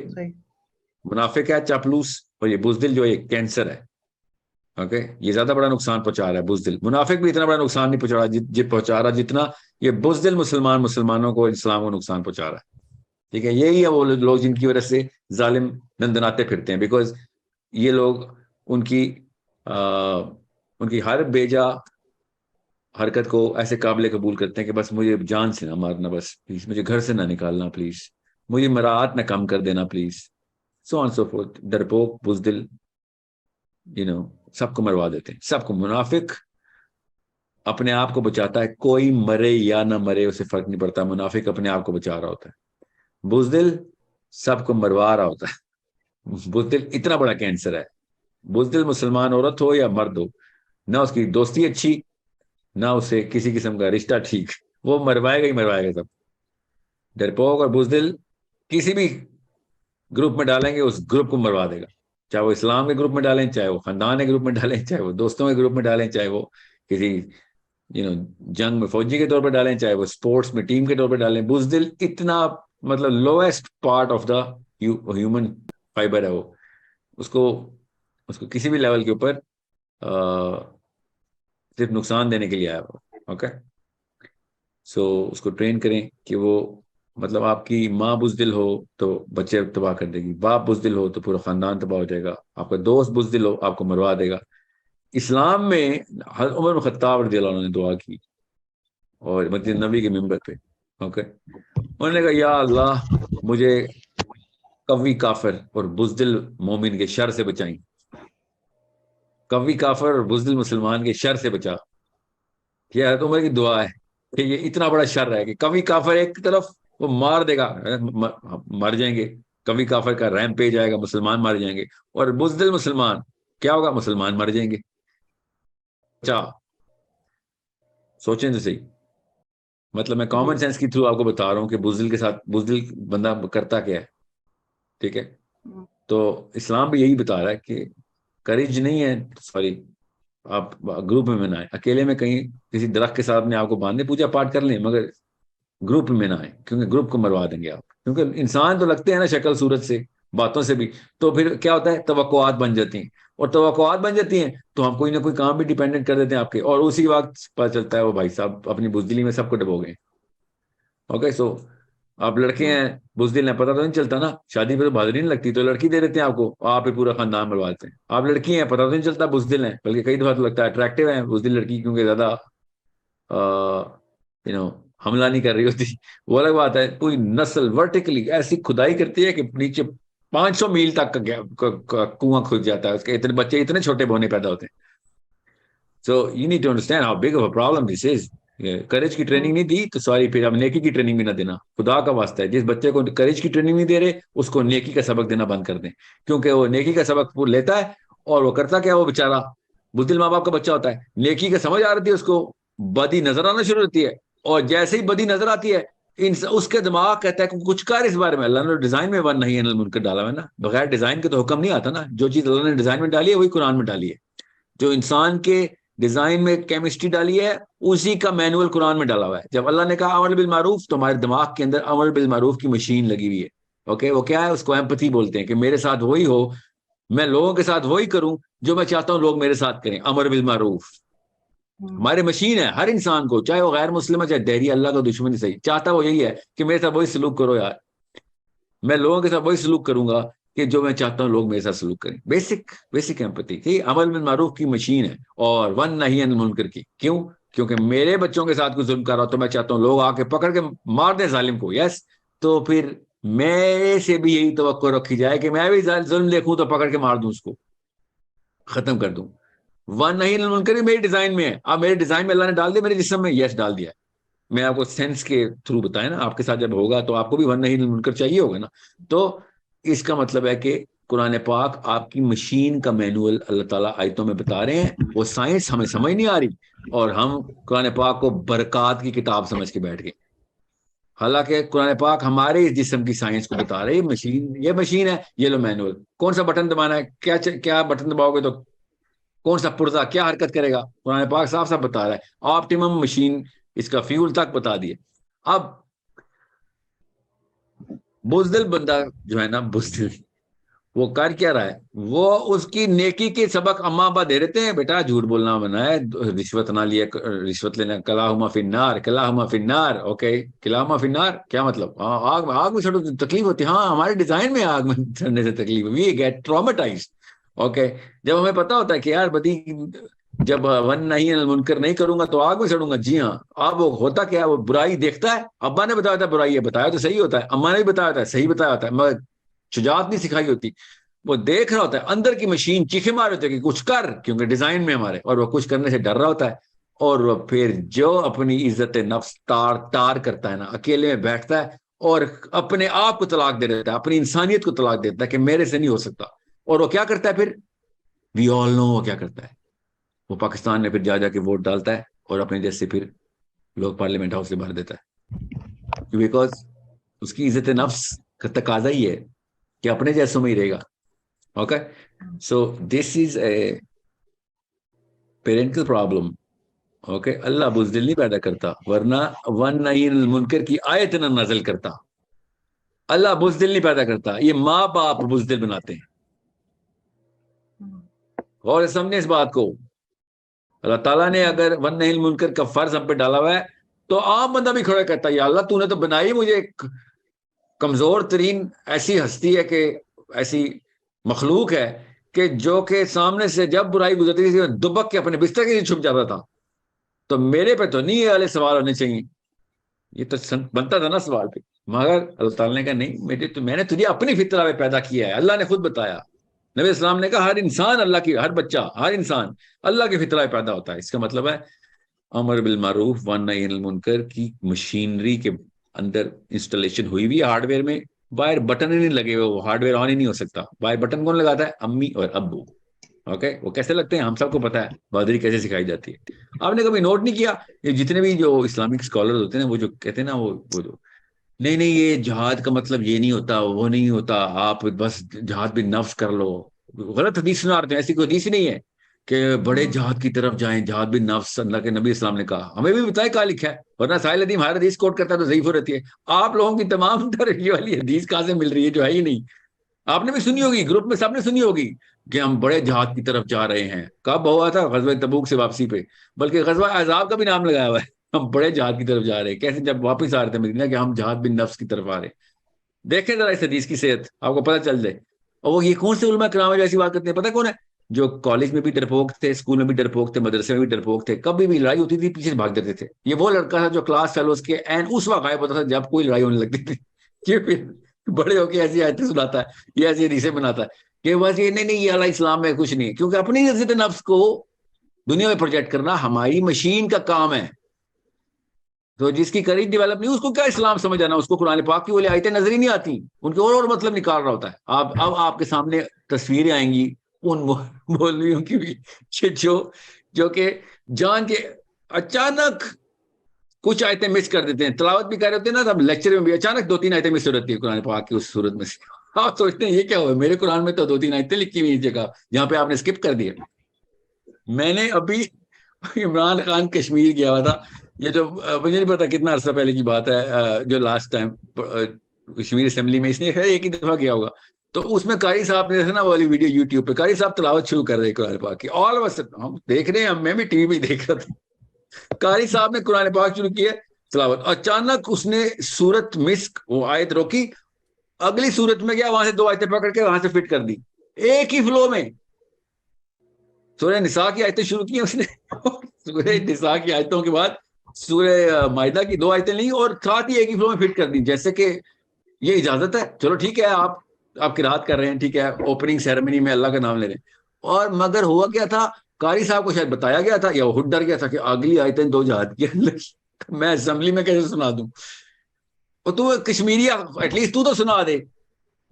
منافق ہے چاپلوس، اور یہ بزدل جو ایک کینسر ہے. اوکے، یہ زیادہ بڑا نقصان پہنچا رہا ہے بزدل. منافق بھی اتنا بڑا نقصان نہیں پہنچا رہا جتنا یہ بزدل مسلمانوں کو، اسلام کو نقصان پہنچا رہا ہے. ٹھیک ہے، یہی ہے وہ لوگ جن کی وجہ سے ظالم دندناتے پھرتے ہیں، بیکاز یہ لوگ ان کی ہر بیجا حرکت کو ایسے قابل قبول کرتے ہیں کہ بس مجھے جان سے نہ مارنا، بس پلیز مجھے گھر سے نہ نکالنا، پلیز مجھے مراعات نہ کم کر دینا، please. So on so fourth. ڈرپوک، بزدل، سب کو مروا دیتے ہیں، سب کو. منافق اپنے آپ کو بچاتا ہے، کوئی مرے یا نہ مرے اسے فرق نہیں پڑتا، منافق اپنے آپ کو بچا رہا ہوتا ہے. بزدل سب کو مروا رہا ہوتا ہے. بزدل اتنا بڑا کینسر ہے. بزدل مسلمان عورت ہو یا مرد ہو، نہ اس کی دوستی اچھی، نہ اسے کسی قسم کا رشتہ ٹھیک، وہ مروائے گا سب. ڈرپوک اور بزدل کسی بھی گروپ میں ڈالیں گے اس گروپ کو مروا دے گا، چاہے وہ اسلام کے گروپ میں ڈالیں، چاہے وہ خاندان کے گروپ میں ڈالیں، چاہے وہ دوستوں کے گروپ میں ڈالیں، چاہے وہ کسی جنگ میں فوجی کے طور پر ڈالیں، چاہے وہ اسپورٹس میں ٹیم کے طور پر ڈالیں. بزدل اتنا مطلب lowest part of the human fibre ہے. وہ اس کو کسی بھی لیول کے اوپر صرف نقصان دینے کے لیے آیا ہوا. اوکے، سو اس کو ٹرین کریں کہ وہ مطلب آپ کی ماں بزدل ہو تو بچے تباہ کر دے گی، باپ بزدل ہو تو پورا خاندان تباہ ہو جائے گا، آپ کا دوست بزدل ہو آپ کو مروا دے گا. اسلام میں حضرت عمر بن خطاب رضی اللہ عنہ نے دعا کی اور مسجد نبی کے ممبر پہ. اوکے، انہوں نے کہا یا اللہ مجھے قوی کافر اور بزدل مومن کے شر سے بچائیں، قوی کافر اور بزدل مسلمان کے شر سے بچا. یہ حضرت عمر کی دعا ہے. کہ یہ اتنا بڑا شر ہے کہ کبھی کافر ایک طرف وہ مار دے گا، مر جائیں گے، کبھی کافر کا ریم پیج آئے گا، مسلمان مر جائیں گے، اور بزدل مسلمان کیا ہوگا، مسلمان مر جائیں گے. اچھا سوچیں تو صحیح. مطلب میں کامن سینس کے تھرو آپ کو بتا رہا ہوں کہ بزدل کے ساتھ بزدل بندہ کرتا کیا ہے. ٹھیک ہے، تو اسلام بھی یہی بتا رہا ہے کہ کریج نہیں ہے، سوری آپ گروپ میں نہ آئے، اکیلے میں کہیں کسی درخت کے ساتھ اپنے آپ کو باندھے پوجا پاٹ کر لیں، مگر گروپ میں نہ آئے، کیونکہ گروپ کو مروا دیں گے آپ. کیونکہ انسان تو لگتے ہیں نا شکل صورت سے، باتوں سے بھی، تو پھر کیا ہوتا ہے، توقعات بن جاتی ہیں، اور توقعات بن جاتی ہیں تو ہم کوئی نہ کوئی کام بھی ڈیپینڈنٹ کر دیتے ہیں آپ کے، اور اسی وقت پتہ چلتا ہے وہ بھائی صاحب اپنی بزدلی میں سب کو ڈبو گئے. اوکے، سو آپ لڑکے ہیں بزدل ہیں، پتہ تو نہیں چلتا نا، شادی پہ تو بہادری نہیں لگتی تو لڑکی دے دیتے ہیں آپ کو، آپ ہی پورا خاندان مروا دیتے ہیں. آپ لڑکی ہیں، پتہ تو نہیں چلتا بزدل ہیں، بلکہ کئی دفعہ تو لگتا ہے اٹریکٹیو ہیں بزدل لڑکی، کیونکہ زیادہ حملہ نہیں کر رہی ہوتی. وہ الگ بات ہے. پوری نسل ورٹیکلی ایسی کھدائی کرتی ہے کہ نیچے 500 میل تک کا کنواں کھد جاتا ہے، اس کے اتنے بچے اتنے چھوٹے بونے پیدا ہوتے ہیں. So you need to understand how big of a problem this is. Courage کی ٹریننگ نہیں دی تو سوری، پھر اب نیکی کی ٹریننگ بھی نہ دینا، خدا کا واسطہ ہے. جس بچے کو کریج کی ٹریننگ نہیں دے رہے اس کو نیکی کا سبق دینا بند کر دیں، کیونکہ وہ نیکی کا سبق وہ لیتا ہے اور وہ کرتا کیا، وہ بیچارہ بزدل ماں باپ کا بچہ ہوتا ہے، نیکی کا سمجھ آ رہی ہے اس کو، بدی نظر آنا شروع ہوتی ہے، اور جیسے ہی بدی نظر آتی ہے اس کے دماغ کہتا ہے کہ کچھ کر اس بارے میں. اللہ نے ڈیزائن میں ون نہیں منکر ڈالا ہوا ہے نا، بغیر ڈیزائن کے تو حکم نہیں آتا نا. جو چیز اللہ نے ڈیزائن میں ڈالی ہے وہی قرآن میں ڈالی ہے. جو انسان کے ڈیزائن میں کیمسٹری ڈالی ہے اسی کا مینول قرآن میں ڈالا ہوا ہے. جب اللہ نے کہا امر بالمعروف تو ہمارے دماغ کے اندر امر بالمعروف کی مشین لگی ہوئی ہے. اوکے، وہ کیا ہے، اس کو ایمپتھی بولتے ہیں، کہ میرے ساتھ وہی ہو، میں لوگوں کے ساتھ وہی کروں جو میں چاہتا ہوں لوگ میرے ساتھ کریں. امر بالمعروف ہمارے مشین ہے. ہر انسان کو، چاہے وہ غیر مسلم ہے چاہے دہری، اللہ کا دشمن ہی صحیح، چاہتا وہ یہی ہے کہ میرے ساتھ وہی سلوک کرو یار، میں لوگوں کے ساتھ وہی سلوک کروں گا کہ جو میں چاہتا ہوں لوگ میرے ساتھ سلوک کریں. Basic empathy. ٹھیک، امر بالمعروف کی مشین ہے اور ون نہیں عن المنکر کی. کیوں؟ کیونکہ میرے بچوں کے ساتھ کوئی ظلم کر رہا تو میں چاہتا ہوں لوگ آ کے پکڑ کے مار دیں ظالم کو. یس، تو پھر میرے سے بھی یہی توقع رکھی جائے کہ میں بھی ظلم دیکھوں تو پکڑ کے مار دوں، اس کو ختم کر دوں. ون نہیں المنکر میری ڈیزائن میں ہے. اب میرے ڈیزائن میں اللہ نے ڈال دیا میرے جسم میں، یس ڈال دیا ہے. میں آپ کو سینس کے تھرو بتایا نا، آپ کے ساتھ جب ہوگا تو آپ کو بھی ون نہیں المنکر چاہیے ہوگا نا. تو اس کا مطلب ہے کہ قرآن پاک آپ کی مشین کا مینول اللہ تعالیٰ آیتوں میں بتا رہے ہیں. وہ سائنس ہمیں سمجھ نہیں آ رہی اور ہم قرآن پاک کو برکات کی کتاب سمجھ کے بیٹھ گئے، حالانکہ قرآن پاک ہمارے اس جسم کی سائنس کو بتا رہے ہیں. یہ مشین ہے، یہ لو مینول، کون سا بٹن دبانا ہے، کیا بٹن دباؤ گے تو کون سا پرزا کیا حرکت کرے گا، قرآن پاک صاف صاف بتا رہا ہے. آپٹیمم مشین، اس کا فیول تک بتا دیے. اب بزدل بندہ جو ہے نا، بزدل وہ کر کیا رہا ہے، وہ اس کی نیکی کے سبق اماں ابا دے دیتے ہیں، بیٹا جھوٹ بولنا منع ہے، رشوت نہ لیے، رشوت لینا، کلاہما فی النار، کلاہما فی النار. اوکے، کلاہما فی النار کیا مطلب؟ آگ میں چڑھو تکلیف ہوتی ہے. ہاں، ہمارے ڈیزائن میں آگ میں چڑھنے سے تکلیف، وی گیٹ ٹرامیٹائزڈ. اوکے، جب ہمیں پتا ہوتا ہے کہ یار بدی، جب ون نہیں منکر نہیں کروں گا تو آگ میں چڑھوں گا. جی ہاں. اب وہ ہوتا کیا، وہ برائی دیکھتا ہے، ابا نے بتایا تھا برائی ہے، بتایا تو صحیح ہوتا ہے، اماں نے بھی بتایا تھا صحیح بتایا ہوتا ہے، مگر شجاعت نہیں سکھائی ہوتی. وہ دیکھ رہا ہوتا ہے، اندر کی مشین چیخے مارے ہوتے کہ کچھ کر، کیونکہ ڈیزائن میں ہمارے، اور وہ کچھ کرنے سے ڈر رہا ہوتا ہے. اور وہ پھر جو اپنی عزت نفس تار کرتا ہے نا، اکیلے میں بیٹھتا ہے اور اپنے آپ کو طلاق دے دیتا ہے، اپنی انسانیت کو طلاق دیتا ہے کہ میرے سے نہیں ہو سکتا. اور وہ کیا کرتا ہے پھر، وی آل نو وہ کیا کرتا ہے. وہ پاکستان میں پھر جا کے ووٹ ڈالتا ہے اور اپنے جیسے پھر لوگ پارلیمنٹ ہاؤس سے باہر دیتا ہے، بیکاز اس کی عزت نفس کا تقاضا ہی ہے کہ اپنے جیسوں میں ہی رہے گا. اوکے، سو دس از اے پیرنٹل پرابلم. اوکے، اللہ بزدل نہیں پیدا کرتا، ورنہ ون نہیں المنکر کی آیت نہ نازل کرتا. اللہ بزدل نہیں پیدا کرتا، یہ ماں باپ بزدل بناتے ہیں. اور سمجھیں اس بات کو، اللہ تعالیٰ نے اگر ون نہیں المنکر کا فرض ہم پہ ڈالا ہوا ہے تو عام بندہ بھی کھڑا کرتا ہے، یا اللہ تو نے تو بنائی مجھے ایک کمزور ترین ایسی ہستی ہے، کہ ایسی مخلوق ہے کہ جو کہ سامنے سے جب برائی گزرتی تھی دبک کے اپنے بستر کے چھپ جاتا تھا. تو میرے پہ تو نہیں یہ والے سوال ہونے چاہیے، یہ تو بنتا تھا نا سوال پہ. مگر اللہ تعالیٰ نے کہا نہیں، میں نے تجھے اپنی فطرہ میں پیدا کیا ہے. اللہ نے خود بتایا، نبی اسلام نے کہا ہر انسان اللہ کی، ہر بچہ، ہر انسان اللہ کی فطرہ میں پیدا ہوتا ہے. اس کا مطلب ہے امر بالمعروف ون نہی عن المنکر کی مشینری کے اندر انسٹالیشن ہوئی ہوئی ہے ہارڈ ویئر میں, باہر بٹن ہی نہیں لگے ہوئے, وہ ہارڈ ویئر آن ہی نہیں ہو سکتا. باہر بٹن کون لگاتا ہے؟ امی اور ابو. اوکے, وہ کیسے لگتے ہیں ہم سب کو پتا ہے, بہادری کیسے سکھائی جاتی ہے. آپ نے کبھی نوٹ نہیں کیا یہ جتنے بھی جو اسلامک اسکالر ہوتے ہیں وہ جو کہتے ہیں نا وہ جو نہیں یہ جہاد کا مطلب یہ نہیں ہوتا, وہ نہیں ہوتا, آپ بس جہاد بھی نفس کر لو, غلط حدیث سنا رہتے ہیں. ایسی کوئی حدیث نہیں ہے کہ بڑے جہاد کی طرف جائیں, جہاد بھی نفس اللہ کے نبی اسلام نے کہا. ہمیں بھی بتائے کہاں لکھا ہے, ورنہ ساحل ادیم ہر حدیث کوٹ کرتا ہے تو ضعیف ہو رہتی ہے. آپ لوگوں کی تمام یہ والی حدیث کہاں سے مل رہی ہے جو ہے ہی نہیں. آپ نے بھی سنی ہوگی, گروپ میں سب نے سنی ہوگی کہ ہم بڑے جہاد کی طرف جا رہے ہیں. کب ہوا تھا؟ غزوہ تبوک سے واپسی پہ, بلکہ غزوہ احزاب کا بھی نام لگایا ہوا ہے, ہم بڑے جہاد کی طرف جا رہے ہیں. کیسے؟ جب واپس آ رہے تھے مدینہ کہ ہم جہاد بن نفس کی طرف آ رہے ہیں. دیکھیں ذرا اس حدیث کی صحت, آپ کو پتہ چل جائے. اور وہ یہ کون سے علماء کرام ایسی بات کرتے ہیں پتہ کون ہے؟ جو کالج میں بھی ڈرپوک تھے, اسکول میں بھی ڈرپوک تھے, مدرسے میں بھی ڈرپوک تھے. کبھی بھی لڑائی ہوتی تھی پیچھے سے بھاگ جاتے تھے. یہ وہ لڑکا تھا جو کلاس فیلوز کے این اس وقت غائب ہوتا تھا جب کوئی لڑائی ہونے لگتی تھی. یہ پھر بڑے ہو کے ایسی آیتیں سناتا ہے, یہ ایسی حدیثیں بناتا ہے کہ بس یہ نہیں یہ اللہ اسلام میں کچھ نہیں ہے. کیونکہ اپنی عزت نفس کو دنیا میں پروجیکٹ کرنا ہماری مشین کا کام ہے. تو جس کی کریج ڈیولپ نہیں اس کو کیا اسلام سمجھ آنا, اس کو قرآن پاک کی وہ آیتیں نظر ہی نہیں آتی, ان کے اور مطلب نکال رہا ہوتا ہے. اب آپ کے سامنے تصویریں آئیں گی ان مولویوں کی بھی جو کہ جان کے اچانک کچھ آیتیں مس کر دیتے ہیں. تلاوت بھی کر رہے ہوتے ہیں نا, تب لیکچر میں بھی اچانک 2-3 آیتیں مس ہو رہتی ہے قرآن پاک کی اس صورت میں سے. آپ سوچتے ہیں یہ کیا ہوا, میرے قرآن میں تو 2-3 آیتیں لکھی ہوئی اس جگہ جہاں پہ آپ نے اسکپ کر دیا. میں نے ابھی عمران خان کشمیر گیا ہوا تھا, یہ جو مجھے نہیں پتا کتنا عرصہ پہلے کی بات ہے, جو لاسٹ ٹائم کشمیر اسمبلی میں اس نے ایک ہی دفعہ گیا ہوگا. تو اس میں قاری صاحب نے نا والی ویڈیو یوٹیوب پہ قاری صاحب تلاوت شروع کر رہے قرآن پاک کی. آل آف ہم دیکھ رہے ہیں, میں بھی ٹی وی پہ دیکھ رہا تھا, قاری صاحب نے قرآن پاک شروع کی ہے تلاوت, اچانک اس نے سورت مسک وہ آیت روکی, اگلی سورت میں گیا, وہاں سے 2 آیتیں پکڑ کے وہاں سے فٹ کر دی ایک ہی فلو میں. سورہ نساء کی آیتیں شروع کی اس نے, سورہ نساء کی آیتوں کے بعد سورہ مائدہ کی 2 آیتیں لیں اور ساتھ ہی ایک ہی فلو میں فٹ کر دی, جیسے کہ یہ اجازت ہے. چلو ٹھیک ہے, آپ قرات کر رہے ہیں, ٹھیک ہے, اوپننگ سیریمنی میں اللہ کا نام لے رہے ہیں. اور مگر ہوا کیا تھا, قاری صاحب کو شاید بتایا گیا تھا یا وہ خود ڈر گیا تھا کہ اگلی آیتیں 2 جہاد کی میں اسمبلی میں کیسے سنا دوں. اور تو کشمیری ایٹ لیسٹ تو سنا دے,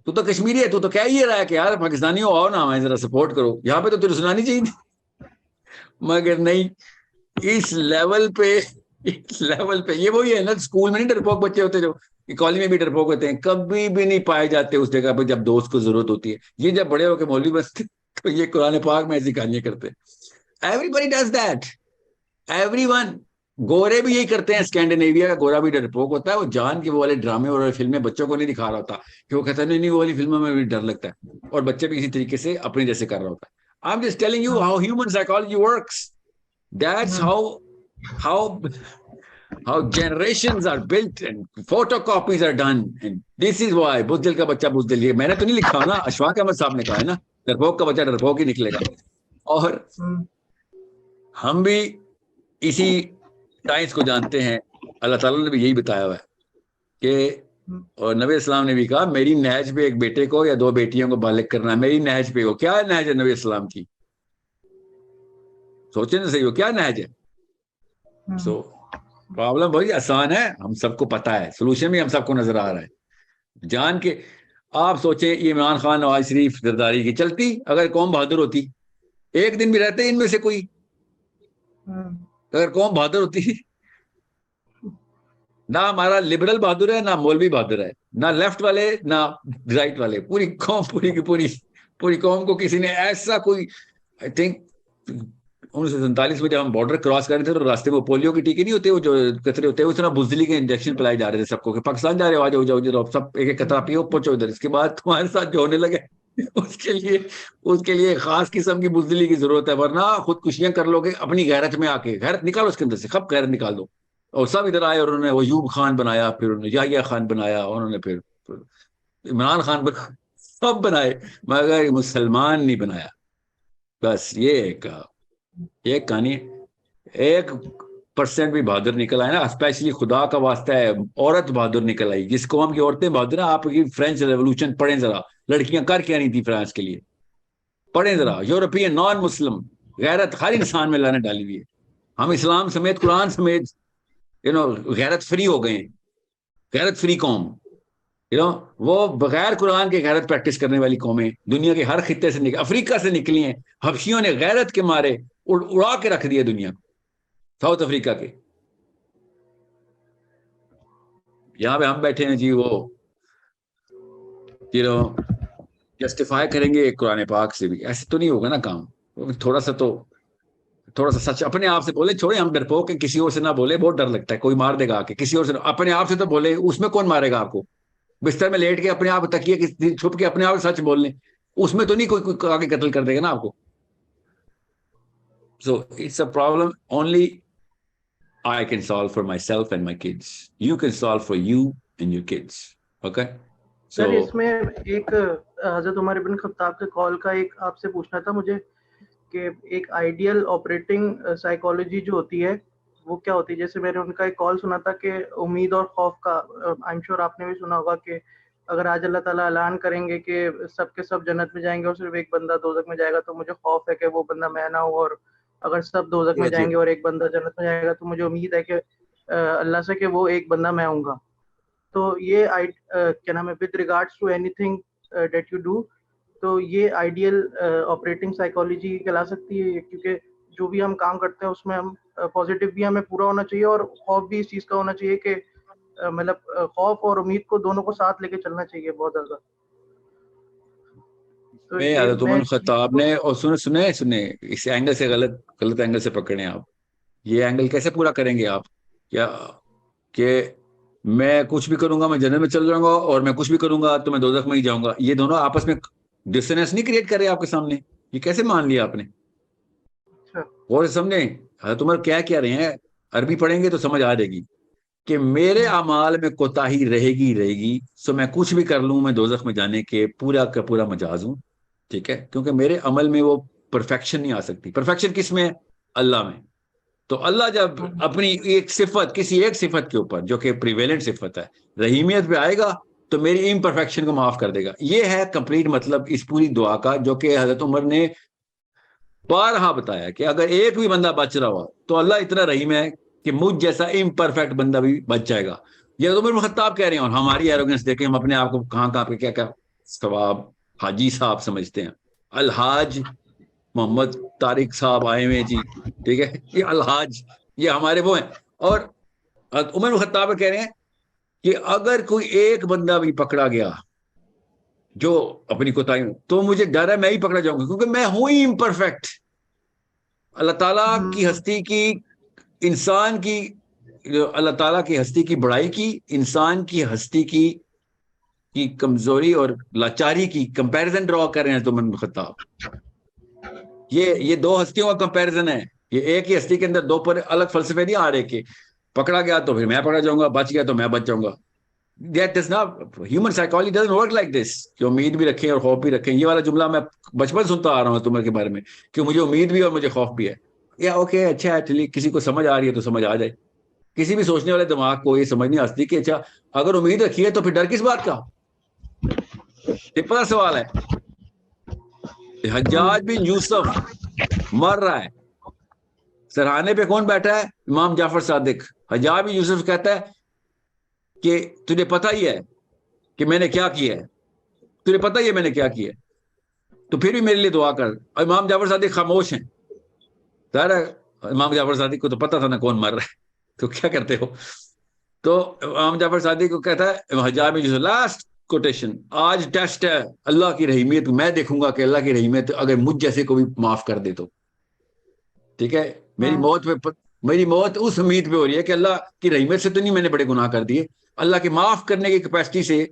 تو کشمیری ہے, تو کہہ ہی رہا ہے کہ یار پاکستانیوں آؤ نا ہمیں ذرا سپورٹ کرو, یہاں پہ تو تجھے سنانی چاہیے تھی. مگر نہیں, اس لیول پہ یہ وہی ہے نا, اسکول میں نہیں ڈرپوک بچے ہوتے جو کالج میں بھی ڈرپوک ہوتے ہیں, کبھی بھی نہیں پائے جاتے اس جگہ پہ جب دوست کو ضرورت ہوتی ہے. یہ جب بڑے ہو کے مولوی بنتے تو یہ قرآن پاک میں ایسی کہانیاں کرتے. Every does that, every one. گورے بھی یہی کرتے ہیں, اسکینڈینیویا کا گورا بھی ڈرپوک ہوتا ہے, وہ جان کے وہ والے ڈرامے اور فلمیں بچوں کو نہیں دکھا رہا ہوتا کہ وہ کہتا ہے نہیں وہ والی فلموں میں بھی ڈر لگتا ہے, اور بچے بھی اسی طریقے سے اپنے جیسے کر رہا ہوتا ہے. I'm just telling you how human psychology works. That's how generations are built and photocopies are done. And this is why بزدل کا بچہ بزدل, یہ میں نے تو نہیں لکھا نا, اشفاق احمد صاحب نے کہا ہے نا, ڈرپوک کا بچہ ڈرپوک ہی نکلے گا. اور ہم بھی اسی سائنس کو جانتے ہیں. اللہ تعالیٰ نے بھی یہی بتایا ہوا ہے کہ, اور نبی اسلام نے بھی کہا میری نہج پہ ایک بیٹے کو یا 2 بیٹیوں کو بالغ کرنا, میری نہج پہ. وہ کیا نہج ہے نبی اسلام کی, سوچیں نا صحیح, وہ کیا نہج ہے. سو پرابلم بہت آسان ہے, ہم سب کو پتا ہے, سولوشن بھی ہم سب کو نظر آ رہا ہے جان کے. آپ سوچیں یہ عمران خان نواز شریف زرداری کی چلتی, اگر قوم بہادر ہوتی, ایک دن بھی رہتے ان میں سے کوئی, اگر قوم بہادر ہوتی. نہ ہمارا لبرل بہادر ہے, نہ مولوی بہادر ہے, نہ لیفٹ والے نہ رائٹ والے, پوری قوم پوری قوم کو کسی نے ایسا کوئی, آئی تھنک 1947 میں جب ہم بارڈر کراس کر رہے تھے تو راستے میں پولیو کے ٹیکے نہیں ہوتے, وہ جو قطرے ہوتے ہیں, اس طرح بزدلی کے انجیکشن پلائے جا رہے تھے سب کو کہ پاکستان جا رہے ہو, آ جاؤ سب ایک قطرہ پیو, پہنچو ادھر. اس کے بعد تمہارے ساتھ جو ہونے لگے اس کے لیے خاص قسم کی بزدلی کی ضرورت ہے, ورنہ خودکشیاں کر لو گے اپنی غیرت میں آ کے. غیرت نکالو اس کے اندر سے, خب غیرت نکال دو. اور سب ادھر آئے اور انہوں نے ایوب خان بنایا, پھر انہوں نے یحییٰ خان بنایا, انہوں نے پھر عمران خان سب بنائے, مگر مسلمان نہیں بنایا. بس یہ ایک کہانی. 1% بھی بہادر نکل آئے نا, اسپیشلی خدا کا واسطہ ہے عورت بہادر نکل آئی. جس قوم کی عورتیں بہادر ہیں, آپ کی فرینچ ریولوشن پڑھیں ذرا, لڑکیاں کر کے آنی تھی فرانس کے لیے, پڑھیں ذرا. یورپین نان مسلم غیرت ہر انسان میں اللہ نے ڈالی ہوئی ہے. ہم اسلام سمیت قرآن سمیت غیرت فری ہو گئے ہیں, غیرت فری قوم. وہ بغیر قرآن کے غیرت پریکٹس کرنے والی قومیں دنیا کے ہر خطے سے افریقہ سے نکلی ہیں. حبشیوں نے غیرت کے مارے اڑا کے رکھ دیا دنیا کو, ساؤتھ افریقہ کے. یہاں پہ ہم بیٹھے ہیں جی, وہ جسٹیفائی کریں گے قرآن پاک سے بھی. ایسے تو نہیں ہوگا نا کام. تھوڑا سا سچ اپنے آپ سے بولے, چھوڑے ہم ڈرپوک کہ کسی اور سے نہ بولے, بہت ڈر لگتا ہے کوئی مار دے گا کہ کسی اور سے. اپنے آپ سے تو بولے, اس میں کون مارے گا آپ کو؟ بستر میں لیٹ کے اپنے آپ تکیے چھپ کے اپنے آپ سچ بول لیں, اس میں تو نہیں کوئی آگے قتل کر دے گا نا آپ کو. So it's a problem only I can solve for myself and my kids. You can solve for you and your kids. Okay? سر اس میں ایک حضرت عمر بن خطاب کے کال کا ایک آپ سے پوچھنا تھا مجھے کہ ایک آئیڈیل آپریٹنگ سائیکالوجی جو ہوتی ہے وہ کیا ہوتی ہے. جیسے میں نے ان کا ایک کال سنا تھا کہ امید اور خوف کا, آئی ایم شیور آپ نے بھی سنا ہوگا کہ اگر آج اللہ تعالیٰ اعلان کریں گے کہ سب کے سب جنت میں جائیں گے اور صرف ایک بندہ دوزخ میں جائے گا تو مجھے خوف ہے کہ وہ بندہ میں نہ ہوں, اور اگر سب دوزخ میں جائیں گے اور ایک بندہ جنت میں جائے گا تو مجھے امید ہے کہ اللہ سے کہ وہ ایک بندہ میں ہوں گا. تو یہ کیا نام ہے with regards to anything that you do, تو یہ آئیڈیل آپریٹنگ سائیکالوجی کہلا سکتی ہے, کیونکہ جو بھی ہم کام کرتے ہیں اس میں ہم پازیٹیو بھی ہمیں پورا ہونا چاہیے اور خوف بھی اس چیز کا ہونا چاہیے کہ مطلب خوف اور امید کو دونوں کو ساتھ لے کے چلنا چاہیے بہت زیادہ. میں حضرت عمر خطاب نے, اور سنے اس اینگل سے غلط اینگل سے پکڑیں آپ. یہ اینگل کیسے پورا کریں گے آپ؟ کیا کہ میں کچھ بھی کروں گا میں جنت میں چل جاؤں گا اور میں کچھ بھی کروں گا تو میں دوزخ میں ہی جاؤں گا, یہ دونوں آپس میں ڈسنس نہیں کریٹ کر رہے آپ کے سامنے؟ یہ کیسے مان لیا آپ نے؟ اور سمجھیں حضرت عمر کیا کہہ رہے ہیں, عربی پڑھیں گے تو سمجھ آ جائے گی کہ میرے اعمال میں کوتاہی رہے گی, سو میں کچھ بھی کر لوں میں دوزخ میں جانے کے پورا کا پورا مجاز ہوں. ٹھیک ہے, کیونکہ میرے عمل میں وہ پرفیکشن نہیں آ سکتی. پرفیکشن کس میں؟ اللہ میں. تو اللہ جب اپنی ایک صفت, کسی ایک صفت کے اوپر جو کہ پریویلنٹ صفت ہے, رحیمیت پہ آئے گا تو میری امپرفیکشن کو معاف کر دے گا. یہ ہے کمپلیٹ مطلب اس پوری دعا کا, جو کہ حضرت عمر نے بارہا بتایا کہ اگر ایک بھی بندہ بچ رہا ہوا تو اللہ اتنا رحیم ہے کہ مجھ جیسا امپرفیکٹ بندہ بھی بچ جائے گا. یہ عمر بن خطاب کہہ رہے ہیں, اور ہماری ایروگنس دیکھیں, ہم اپنے آپ کو کہاں پہ کیا ثواب حاجی صاحب سمجھتے ہیں. الحاج محمد طارق صاحب آئے ہوئے جی, ٹھیک ہے, یہ الحاج یہ ہمارے وہ ہیں. اور عمر بن خطاب کہہ رہے ہیں کہ اگر کوئی ایک بندہ بھی پکڑا گیا جو اپنی کوتاہی تو مجھے ڈر ہے میں ہی پکڑا جاؤں گا, کیونکہ میں ہوں ہی امپرفیکٹ. اللہ تعالیٰ کی ہستی کی, انسان کی, اللہ تعالیٰ کی ہستی کی بڑائی کی, انسان کی ہستی کی کمزوری اور لاچاری کی کمپیریزن ڈرا کر رہے ہیں تو عمر بن خطاب. یہ دو ہستیوں کا کمپیریزن ہے. یہ ایک ہی ہستی کے اندر دو پر الگ فلسفے نہیں آ رہے کہ پکڑا گیا تو پھر میں پکڑا جاؤں گا, بچ گیا تو میں بچ جاؤں گا. That does not, human psychology doesn't work like this. کہ امید بھی رکھیں اور خوف بھی رکھیں. یہ والا جملہ میں بچپن سنتا آ رہا ہوں تمہارے کے بارے میں کہ مجھے امید بھی اور مجھے خوف بھی ہے. یا اوکے, اچھا ہے, چلیے کسی کو سمجھ آ رہی ہے تو سمجھ آ جائے. کسی بھی سوچنے والے دماغ کو یہ سمجھ نہیں آتی کہ اچھا اگر امید رکھی ہے تو پھر ڈر کس بات کا؟ سمپل سوال ہے. حجاج بن یوسف مر رہا ہے, سرحانے پہ کون بیٹھا ہے؟ امام جعفر صادق. حجاج بن یوسف کہتا ہے کہ تجھے پتہ ہی ہے کہ میں نے کیا کیا ہے, تجھے پتہ ہی ہے میں نے کیا کیا ہے, تو پھر بھی میرے لیے دعا کر. امام جعفر صادق خاموش ہیں. ظاہر ہے امام جعفر صادق کو تو پتہ تھا نا کون مر رہا ہے, تو کیا کرتے ہو. تو امام جعفر صادق کو کہتا ہے حجاج بن یوسف, لاسٹ کوٹیشن, آج ٹیسٹ ہے اللہ کی رحیمیت, میں دیکھوں گا کہ اللہ کی رحیمیت اگر مجھ جیسے کو بھی معاف کر دے تو. ٹھیک ہے, میری موت اس امید پہ ہو رہی ہے کہ اللہ کی رحمت سے تو نہیں میں نے بڑے گناہ کر دیے, اللہ کے معاف کرنے کی کیپیسٹی سے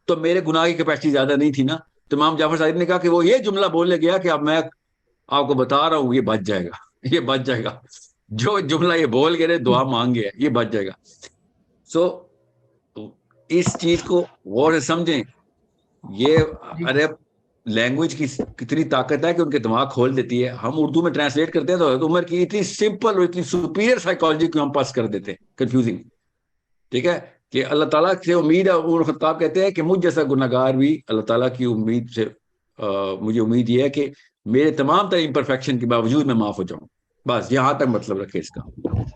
تو میرے گناہ کی کیپیسٹی زیادہ نہیں تھی نا. تو امام جعفر صادق نے کہا کہ وہ یہ جملہ بولنے گیا کہ اب میں آپ کو بتا رہا ہوں یہ بچ جائے گا, یہ بچ جائے گا. جو جملہ یہ بول گئے دعا مانگ گیا یہ بچ جائے گا. سو اس چیز کو غور سے سمجھیں. یہ عرب لینگویج کی کتنی طاقت ہے کہ ان کے دماغ کھول دیتی ہے. ہم اردو میں ٹرانسلیٹ کرتے ہیں تو عمر کی اتنی سمپل اور اتنی سپیریئر سائیکالوجی کو ہم پاس کر دیتے ہیں, کنفیوزنگ. ٹھیک ہے, کہ اللہ تعالیٰ سے امید ہے. عمر خطاب کہتے ہیں کہ مجھ جیسا گناہ گار بھی اللہ تعالیٰ کی امید سے مجھے امید یہ ہے کہ میرے تمام تر امپرفیکشن کے باوجود میں معاف ہو جاؤں. बस यहाँ तक मतलब रखे इसका,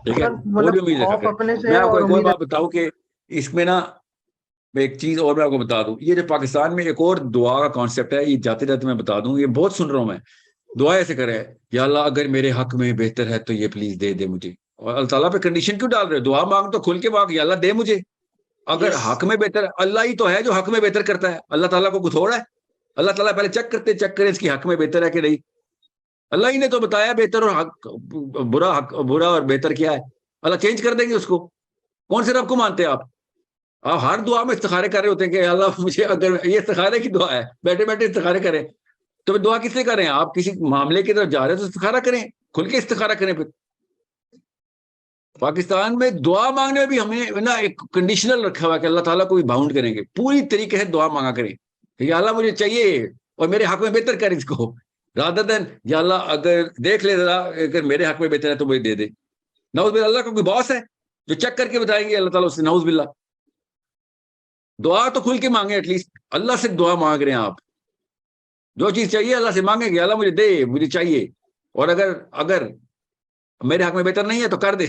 ठीक है। सर और भी मतलब उम्मीद खौफ रखे। अपने से मैं है आपको और एक और उम्मीद बात बताऊं कि इसमें ना एक चीज और मैं आपको बता दूं, ये जो पाकिस्तान में एक और दुआ का कॉन्सेप्ट है, ये जाते जाते मैं बता दूं, ये बहुत सुन रहा हूं मैं। दुआ ऐसे करे, या अल्लाह अगर मेरे हक में बेहतर है तो ये प्लीज दे दे मुझे। और अल्लाह ताला पे कंडीशन क्यों डाल रहे हो? दुआ मांग तो खुल के मांग, या अल्लाह दे मुझे। अगर हक में बेहतर है, अल्लाह ही तो है जो हक में बेहतर करता है, अल्लाह ताला को कुछ थोड़ा है। अल्लाह ताला पहले चेक करे इसकी हक में बेहतर है कि नहीं। अल्लाह ही ने तो बताया बेहतर और हक, बुरा और बेहतर क्या है। अल्लाह चेंज कर देंगे उसको? कौन से रब को मानते हैं आप हर दुआ में इस्तिखारे कर रहे होते हैं कि अल्लाह मुझे, अगर ये इस्तिखारे की दुआ है, बैठे बैठे इस्तिखारे करें, तो दुआ किससे करें? आप किसी मामले की तरफ जा रहे हो तो इस्तिखारा करें, खुल के इस्तिखारा करें। फिर पाकिस्तान में दुआ मांगने में भी हमें ना एक कंडीशनल रखा हुआ है कि अल्लाह ताला को भी बाउंड करेंगे, पूरी तरीके से दुआ मांगा करें कि या अल्लाह मुझे चाहिए और मेरे हक में बेहतर कर इसको, रादर देन या अल्लाह अगर देख ले जरा, अगर मेरे हक में बेहतर है तो मुझे दे दे। नाउज बिल्ला, अल्लाह का कोई बॉस है जो चेक करके बताएंगे अल्लाह ताला उससे? नाउज बिल्ला। दुआ तो खुल के मांगे, एटलीस्ट अल्लाह से दुआ मांग रहे हैं आप, जो चीज चाहिए अल्लाह से मांगेंगे, अल्लाह मुझे दे, मुझे चाहिए, और अगर मेरे हक में बेहतर नहीं है तो कर दे।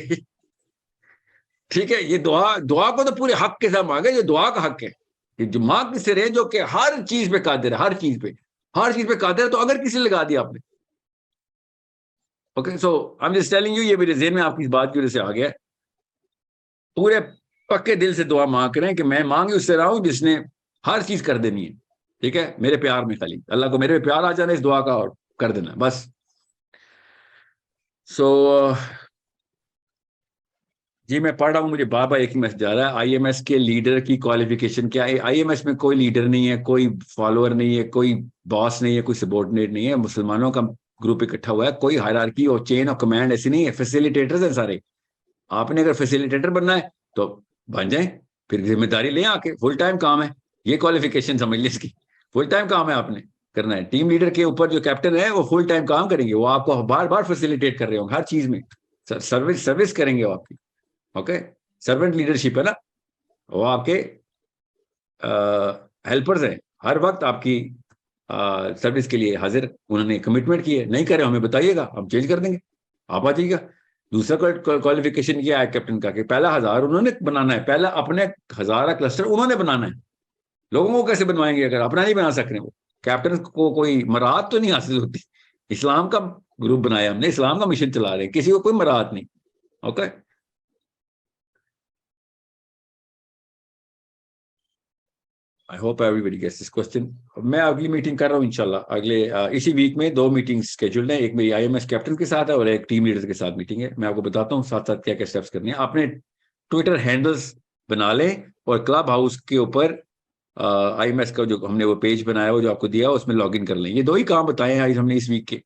ठीक है, ये दुआ को तो पूरे हक के साथ मांगे, जो दुआ का हक है कि जो मांग किससे रहे, जो कि हर चीज पे कादिर है, हर चीज पे कादिर है, तो अगर किसी लगा दिया आपने। Okay, so I am just telling you, ये मेरे ज़हन में आपकी इस बात की वजह से आ गया है। पूरे पक्के दिल से दुआ मांग करें कि मैं मांगे उससे रहा हूं जिसने हर चीज कर देनी है, ठीक है, मेरे प्यार में, खाली अल्लाह को मेरे पे प्यार आ जाना इस दुआ का और कर देना बस। सो जी मैं पढ़ रहा हूँ, मुझे बार बार एक ही मैसेज आ रहा है, आईएमएस के लीडर की क्वालिफिकेशन क्या है? आईएमएस में कोई लीडर नहीं है, कोई फॉलोअर नहीं है, कोई बॉस नहीं है, कोई सबॉर्डिनेट नहीं है, मुसलमानों का ग्रुप इकट्ठा हुआ है, कोई हायरार्की और चेन ऑफ कमांड ऐसी नहीं है, फैसिलिटेटर्स हैं सारे। आपने अगर फैसिलिटेटर बनना है तो बन जाए, फिर जिम्मेदारी लें आके, फुल टाइम काम है, ये क्वालिफिकेशन समझ लीजिए इसकी, फुल टाइम काम है आपने करना है। टीम लीडर के ऊपर जो कैप्टन है वो फुल टाइम काम करेंगे, वो आपको बार बार फैसिलिटेट कर रहे होंगे हर चीज में, सर्विस करेंगे वो आपकी। ओके, सर्वेंट लीडरशिप है ना, वो आपके हेल्पर्स हैं, हर वक्त आपकी सर्विस के लिए हाजिर, उन्होंने कमिटमेंट की है, नहीं करे हमें बताइएगा, हम चेंज कर देंगे, आप आ जाइएगा। दूसरा क्वालिफिकेशन क्या है कैप्टन का कि पहला 1000 उन्होंने बनाना है, पहला अपने 1000 क्लस्टर उन्होंने बनाना है। लोगों को कैसे बनवाएंगे अगर अपना नहीं बना सक रहे? वो कैप्टन को कोई मराहत तो नहीं हासिल होती। इस्लाम का ग्रुप बनाया हमने, इस्लाम का मिशन चला रहे हैं, किसी को कोई मराहत नहीं। Okay, I hope everybody gets this question. मैं अगली मीटिंग कर रहा हूँ इंशाल्लाह, अगले इसी वीक में 2 मीटिंग स्केड्यूल्ड है, एक मेरी आईएमएस कैप्टन के साथ है और एक टीम लीडर के साथ मीटिंग है। मैं आपको बताता हूँ साथ साथ क्या क्या स्टेप्स करने हैं। आपने ट्विटर हैंडल्स बना लें और क्लब हाउस के ऊपर आईएमएस का जो हमने वो पेज बनाया वो जो आपको दिया उसमें लॉग इन कर लें। ये 2 ही काम बताए हैं आज हमने इस वीक के।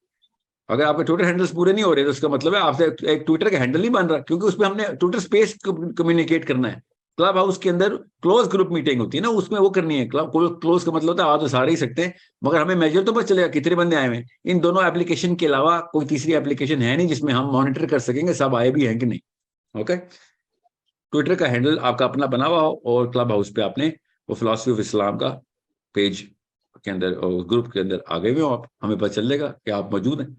अगर आपके ट्विटर हैंडल्स पूरे नहीं हो रहे तो उसका मतलब है आपसे एक ट्विटर का हैंडल नहीं बन रहा, क्योंकि उसमें हमने ट्विटर स्पेस कम्युनिकेट करना है। क्लब हाउस के अंदर क्लोज ग्रुप मीटिंग होती है ना, उसमें वो करनी है। क्लोज का मतलब होता है आ तो सारे ही सकते हैं, मगर हमें मेजर तो पता चलेगा कितने बंदे आए हुए हैं। इन दोनों एप्लीकेशन के अलावा कोई तीसरी एप्लीकेशन है नहीं जिसमें हम मॉनिटर कर सकेंगे सब आए भी हैं कि नहीं। ओके, ट्विटर का हैंडल आपका अपना बना हुआ हो और क्लब हाउस पे आपने वो फिलॉसफी ऑफ इस्लाम का पेज के अंदर और ग्रुप के अंदर आ गए हुए हो आप, हमें पता चलेगा कि आप मौजूद हैं।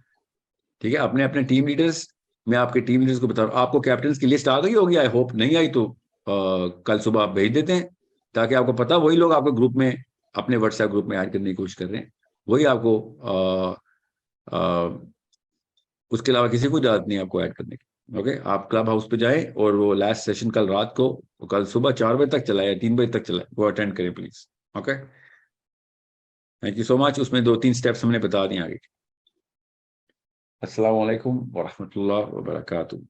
ठीक है, अपने अपने टीम लीडर्स, मैं आपके टीम लीडर्स को बता रहा हूँ, आपको कैप्टन की लिस्ट आ गई होगी, आई होप। नहीं आई तो कल सुबह आप भेज देते हैं ताकि आपको पता, वही लोग आपके ग्रुप में, अपने व्हाट्सएप ग्रुप में ऐड करने की कोशिश कर रहे हैं, वही आपको उसके अलावा किसी को इजाजत नहीं आपको ऐड करने की। ओके, आप क्लब हाउस पे जाएं और वो लास्ट सेशन कल रात को, कल सुबह 4 बजे तक चला है, 3 बजे तक चला है, वो अटेंड करें please. Okay, thank you so much. उसमें 2-3 स्टेप्स हमने बता दिए आगे। अस्सलाम वालेकुम व रहमतुल्लाह व बरकातुहू।